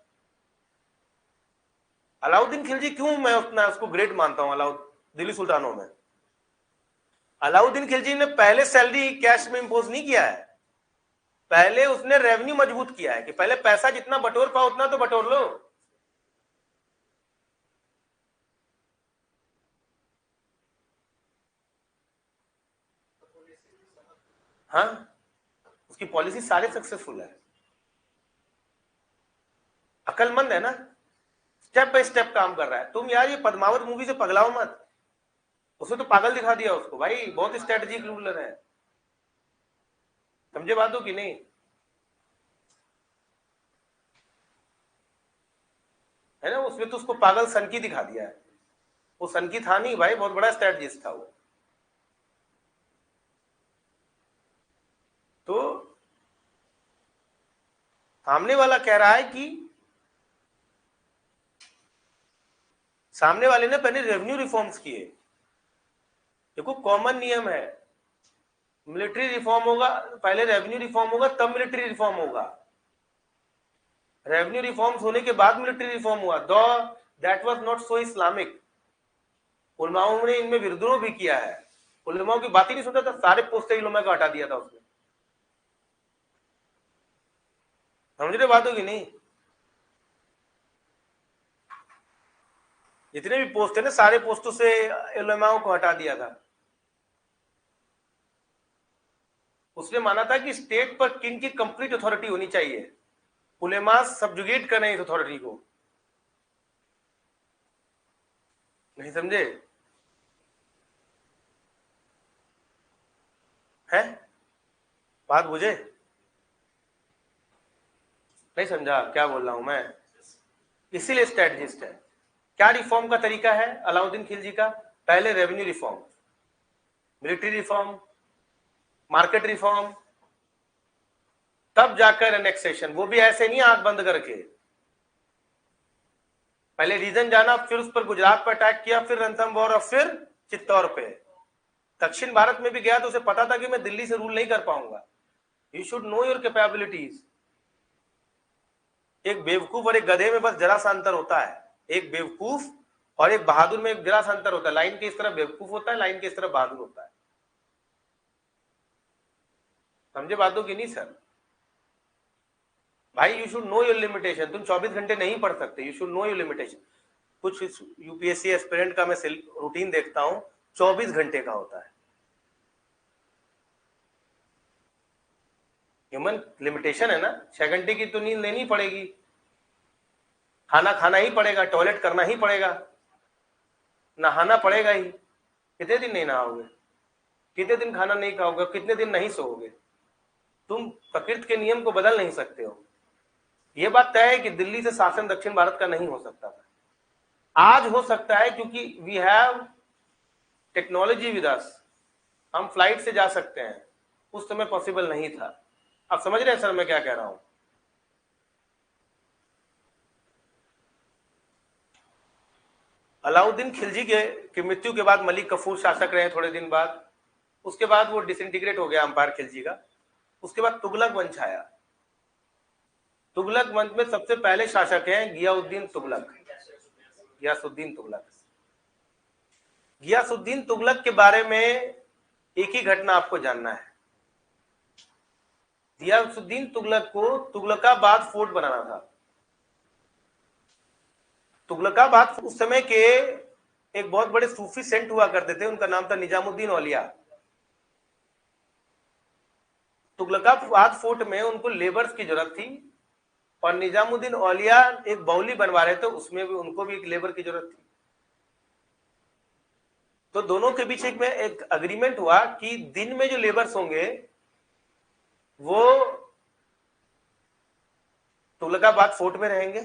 अलाउद्दीन खिलजी क्यों मैं उतना उसको ग्रेट मानता हूं दिल्ली सुल्तानों में? अलाउद्दीन खिलजी ने पहले सैलरी कैश में इंपोज नहीं किया है, पहले उसने रेवेन्यू मजबूत किया है कि पहले पैसा जितना बटोर पाओ उतना तो बटोर लो। हाँ, उसकी पॉलिसी सारे सक्सेसफुल है, अकलमंद है ना, स्टेप बाय स्टेप काम कर रहा है। तुम यार ये पद्मावत मूवी से पगलाओ मत, उसने तो पागल दिखा दिया उसको, भाई बहुत स्ट्रेटेजिक रूलर है, समझे बात हो कि नहीं? है ना, उसने तो उसको पागल सनकी दिखा दिया है, वो सनकी था नहीं भाई, बहुत बड़ा स्ट्रेटजिस्ट था वो। तो सामने वाला कह रहा है कि सामने वाले ने पहले रेवेन्यू रिफॉर्म्स किए। देखो कॉमन नियम है, मिलिट्री रिफॉर्म होगा पहले, रेवेन्यू रिफॉर्म होगा तब मिलिट्री रिफॉर्म होगा, रेवेन्यू रिफॉर्म्स होने के बाद मिलिट्री रिफॉर्म हुआ। Though that was not so Islamic, उलमाओं ने इनमें विद्रोह भी किया है, उलमाओं की बात ही नहीं सुनता था, सारे पोस्टे उलमा का हटा दिया था उसने, समझ रहे बात होगी नहीं? जितने भी पोस्ट है ना सारे पोस्टों से उलमाओं को हटा दिया था। उसने माना था कि स्टेट पर किंग की कंप्लीट अथॉरिटी होनी चाहिए, उलेमा सब्जुगेट कर रहे इस अथॉरिटी को, नहीं समझे? है बात बुझे? नहीं समझा क्या बोल रहा हूं मैं? इसीलिए स्ट्रेटजिस्ट है। क्या रिफॉर्म का तरीका है अलाउद्दीन खिलजी का? पहले revenue reform, military reform, market reform, तब जाकर एनेक्सेशन, वो भी ऐसे नहीं आंख बंद करके, पहले रीजन जाना, फिर उस पर गुजरात पर अटैक किया, फिर रणथंभौर और फिर चित्तौड़ पे। दक्षिण भारत में भी गया तो उसे पता था कि मैं दिल्ली से रूल नहीं कर पाऊंगा। You should know your capabilities. एक बेवकूफ और एक गधे में बस जरा सा अंतर होता है, एक बेवकूफ और एक बहादुर में एक जरा सा अंतर होता है, लाइन के इस तरफ बेवकूफ होता है, लाइन के इस तरफ बहादुर होता है, समझे बातों की नहीं सर? भाई you should know your limitation, तुम 24 घंटे नहीं पढ़ सकते, you should know your limitation. कुछ यूपीएससी एस्पिरेंट का मैं रूटीन देखता हूं, 24 घंटे का होता है। ह्यूमन लिमिटेशन है ना, 6 घंटे की तो नींद लेनी पड़ेगी, खाना खाना ही पड़ेगा, टॉयलेट करना ही पड़ेगा, नहाना पड़ेगा ही। कितने दिन नहीं नहाओगे, कितने दिन खाना नहीं खाओगे, कितने दिन नहीं सोओगे? तुम प्रकृति के नियम को बदल नहीं सकते हो। यह बात तय है कि दिल्ली से शासन दक्षिण भारत का नहीं हो सकता था, आज हो सकता है क्योंकि we have technology with us, हम फ्लाइट से जा सकते हैं, उस समय पॉसिबल नहीं था। आप समझ रहे हैं सर मैं क्या कह रहा हूं? अलाउद्दीन खिलजी के मृत्यु के बाद मलिक कफूर शासक रहे थोड़े दिन बाद, उसके बाद वो डिसइंटीग्रेट हो गया अंपायर खिलजी का। उसके बाद तुगलक वंश आया। तुगलक वंश में सबसे पहले शासक हैं गियासुद्दीन तुगलक। गियासुद्दीन तुगलक। गियासुद्दीन तुगलक के बारे में एक ही घटना आपको जानना है। गियासुद्दीन तुगलक को तुगलकाबाद फोर्ट बनाना था। तुगलकाबाद उस समय के एक बहुत बड़े सूफी सेंट हुआ करते थे, उनका नाम था निजामुद्दीन औलिया। तुगलकाबाद फोर्ट में उनको लेबर्स की जरूरत थी और निजामुद्दीन औलिया एक बाउली बनवा रहे थे, उसमें भी उनको भी एक लेबर की जरूरत थी। तो दोनों के बीच एक अग्रीमेंट हुआ कि दिन में जो लेबर्स होंगे वो तुगलकाबाद फोर्ट में रहेंगे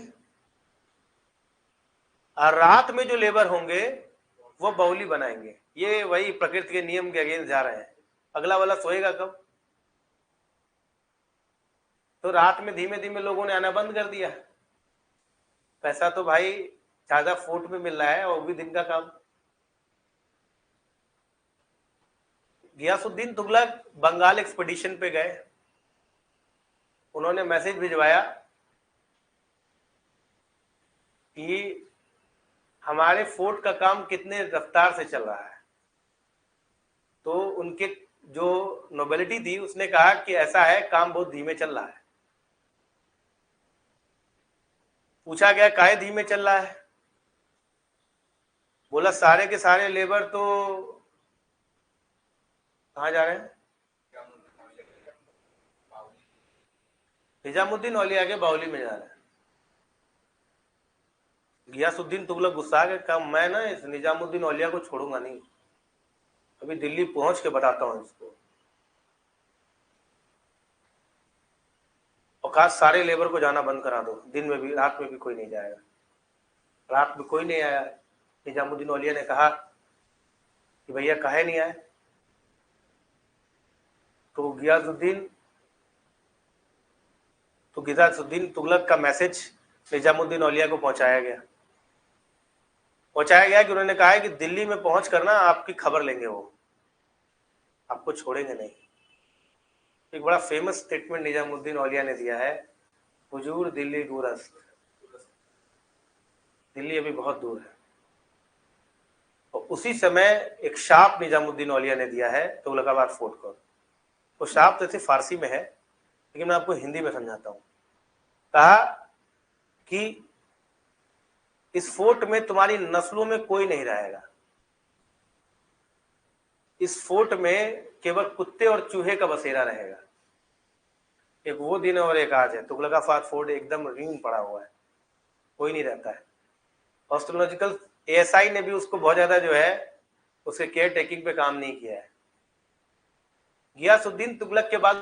और रात में जो लेबर होंगे वो बाउली बनाएंगे। ये वही प्रकृति के नियम के अगेंस्ट जा रहे हैं। अगला वाला सोएगा कब? तो रात में धीमे धीमे लोगों ने आना बंद कर दिया। पैसा तो भाई ज्यादा फोर्ट में मिल रहा है और भी दिन का काम। गियासुद्दीन तुगलक बंगाल एक्सपेडिशन पे गए। उन्होंने मैसेज भिजवाया कि हमारे फोर्ट का काम कितने रफ्तार से चल रहा है। तो उनके जो नोबेलिटी थी उसने कहा कि ऐसा है, काम बहुत धीमे चल रहा है। पूछा गया काहे धीमे चल रहा है? बोला सारे के सारे लेबर तो कहाँ जा रहे हैं? निजामुद्दीन औलिया के बाउली में जा रहे हैं। गियासुद्दीन तुगलक गुस्सा के कहा मैं ना इस निजामुद्दीन औलिया को छोड़ूंगा नहीं, अभी दिल्ली पहुंच के बताता हूं इसको। और कहा सारे लेबर को जाना बंद करा दो, दिन में भी रात में भी कोई नहीं जाएगा। रात में कोई नहीं आया। निजामुद्दीन औलिया ने कहा कि भैया काहे नहीं आए? तो गियासुद्दीन तुगलक का मैसेज निजामुद्दीन औलिया को पहुंचाया गया कि उन्होंने कहा है कि दिल्ली में पहुंच कर ना आपकी खबर लेंगे, वो आपको छोड़ेंगे नहीं। एक बड़ा फेमस स्टेटमेंट निजामुद्दीन औलिया ने दिया है, हुजूर दिल्ली दूरस्त, दिल्ली अभी बहुत दूर है। और उसी समय एक शाप निजामुद्दीन औलिया ने दिया है तुगलकाबाद फोर्ट को। वो शाप तो फारसी में है लेकिन मैं आपको हिंदी में समझाता हूं। कहा कि इस फोर्ट में तुम्हारी नस्लों में कोई नहीं रहेगा, इस फोर्ट में केवल कुत्ते और चूहे का बसेरा रहेगा। एक वो दिन और एक आज है। तुगलकाबाद फोर्ट एकदम रींग पड़ा हुआ है, कोई नहीं रहता है। एस्ट्रोलॉजिकल एएसआई ने भी उसको बहुत ज्यादा जो है उसके केयर टेकिंग पे काम नहीं किया है। गियासुद्दीन तुगलक के बाद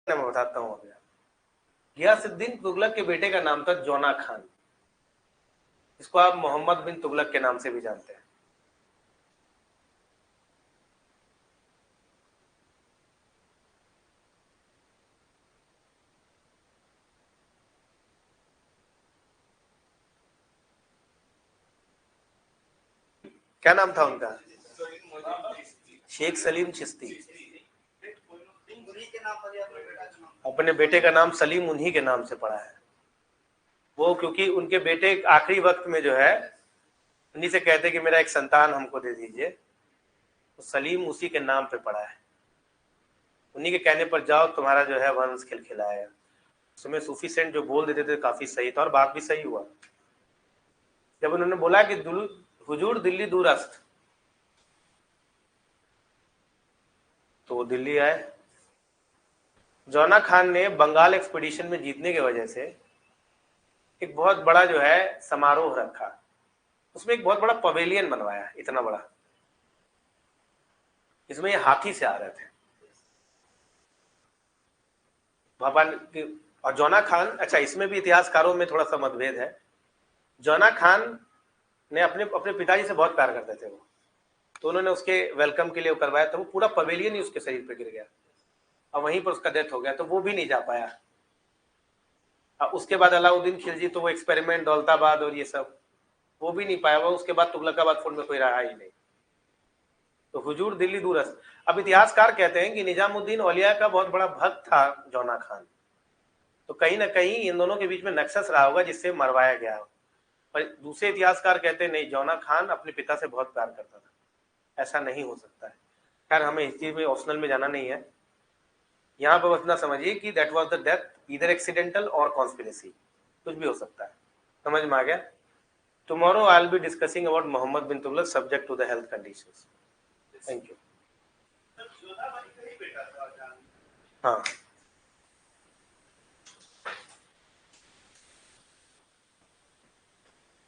मैं बताता हूं। गियासुद्दीन तुगलक के बेटे का नाम था जोना खान। इसको आप मोहम्मद बिन तुगलक के नाम से भी जानते हैं। क्या नाम था उनका? शेख सलीम चिश्ती। अपने बेटे का नाम सलीम उन्हीं के नाम से पड़ा है। वो क्योंकि उनके बेटे आखिरी वक्त में जो है उन्हीं से कहते कि मेरा एक संतान हमको दे दीजिए, तो सलीम उसी के नाम पे पड़ा है। उन्हीं के कहने पर जाओ तुम्हारा जो है वंश खिलखिलाएगा। उसमें सूफी सेंट जो बोल देते थे काफी सही था और बात भी सही हुआ। जब उन्होंने बोला कि हुजूर दिल्ली दूरस्त, तो वो दिल्ली आए। जोना खान ने बंगाल एक्सपेडिशन में जीतने की वजह से एक बहुत बड़ा जो है समारोह रखा। उसमें एक बहुत बड़ा पवेलियन बनवाया, इतना बड़ा, इसमें ये हाथी से आ रहे थे भगवान की। और जोना खान, अच्छा इसमें भी इतिहासकारों में थोड़ा सा मतभेद है। जोना खान ने अपने पिताजी से बहुत प्यार करते थे वो, तो उन्होंने उसके वेलकम के लिए करवाया, तो वो पूरा पवेलियन ही उसके शरीर पे गिर गया और वहीं पर उसका डेथ हो गया, तो वो भी नहीं जा पाया। उसके बाद अलाउद्दीन खिलजी, तो वो एक्सपेरिमेंट दौलताबाद और ये सब, वो भी नहीं पाया हुआ, उसके बाद तुगलकाबाद फोर्ट में कोई रहा ही नहीं। तो हुजूर दिल्ली दूरस्थ। अब इतिहासकार कहते हैं कि निजामुद्दीन औलिया का बहुत बड़ा भक्त था जौना खान, तो कहीं ना कहीं इन दोनों के बीच में नक्सस रहा होगा जिससे मरवाया गया। पर दूसरे इतिहासकार कहते हैं नहीं, जौना खान अपने पिता से बहुत प्यार करता था, ऐसा नहीं हो सकता है। खैर हमें हिस्ट्री में ऑप्शनल में जाना नहीं है, यहाँ पर बस इतना समझिए कि दैट वाज द डेथ इधर एक्सीडेंटल और कॉन्स्पिरेसी, कुछ भी हो सकता है। समझ में आ गया? Tomorrow I will be discussing about Muhammad bin Tughlaq subject to the health conditions. Thank you. हाँ।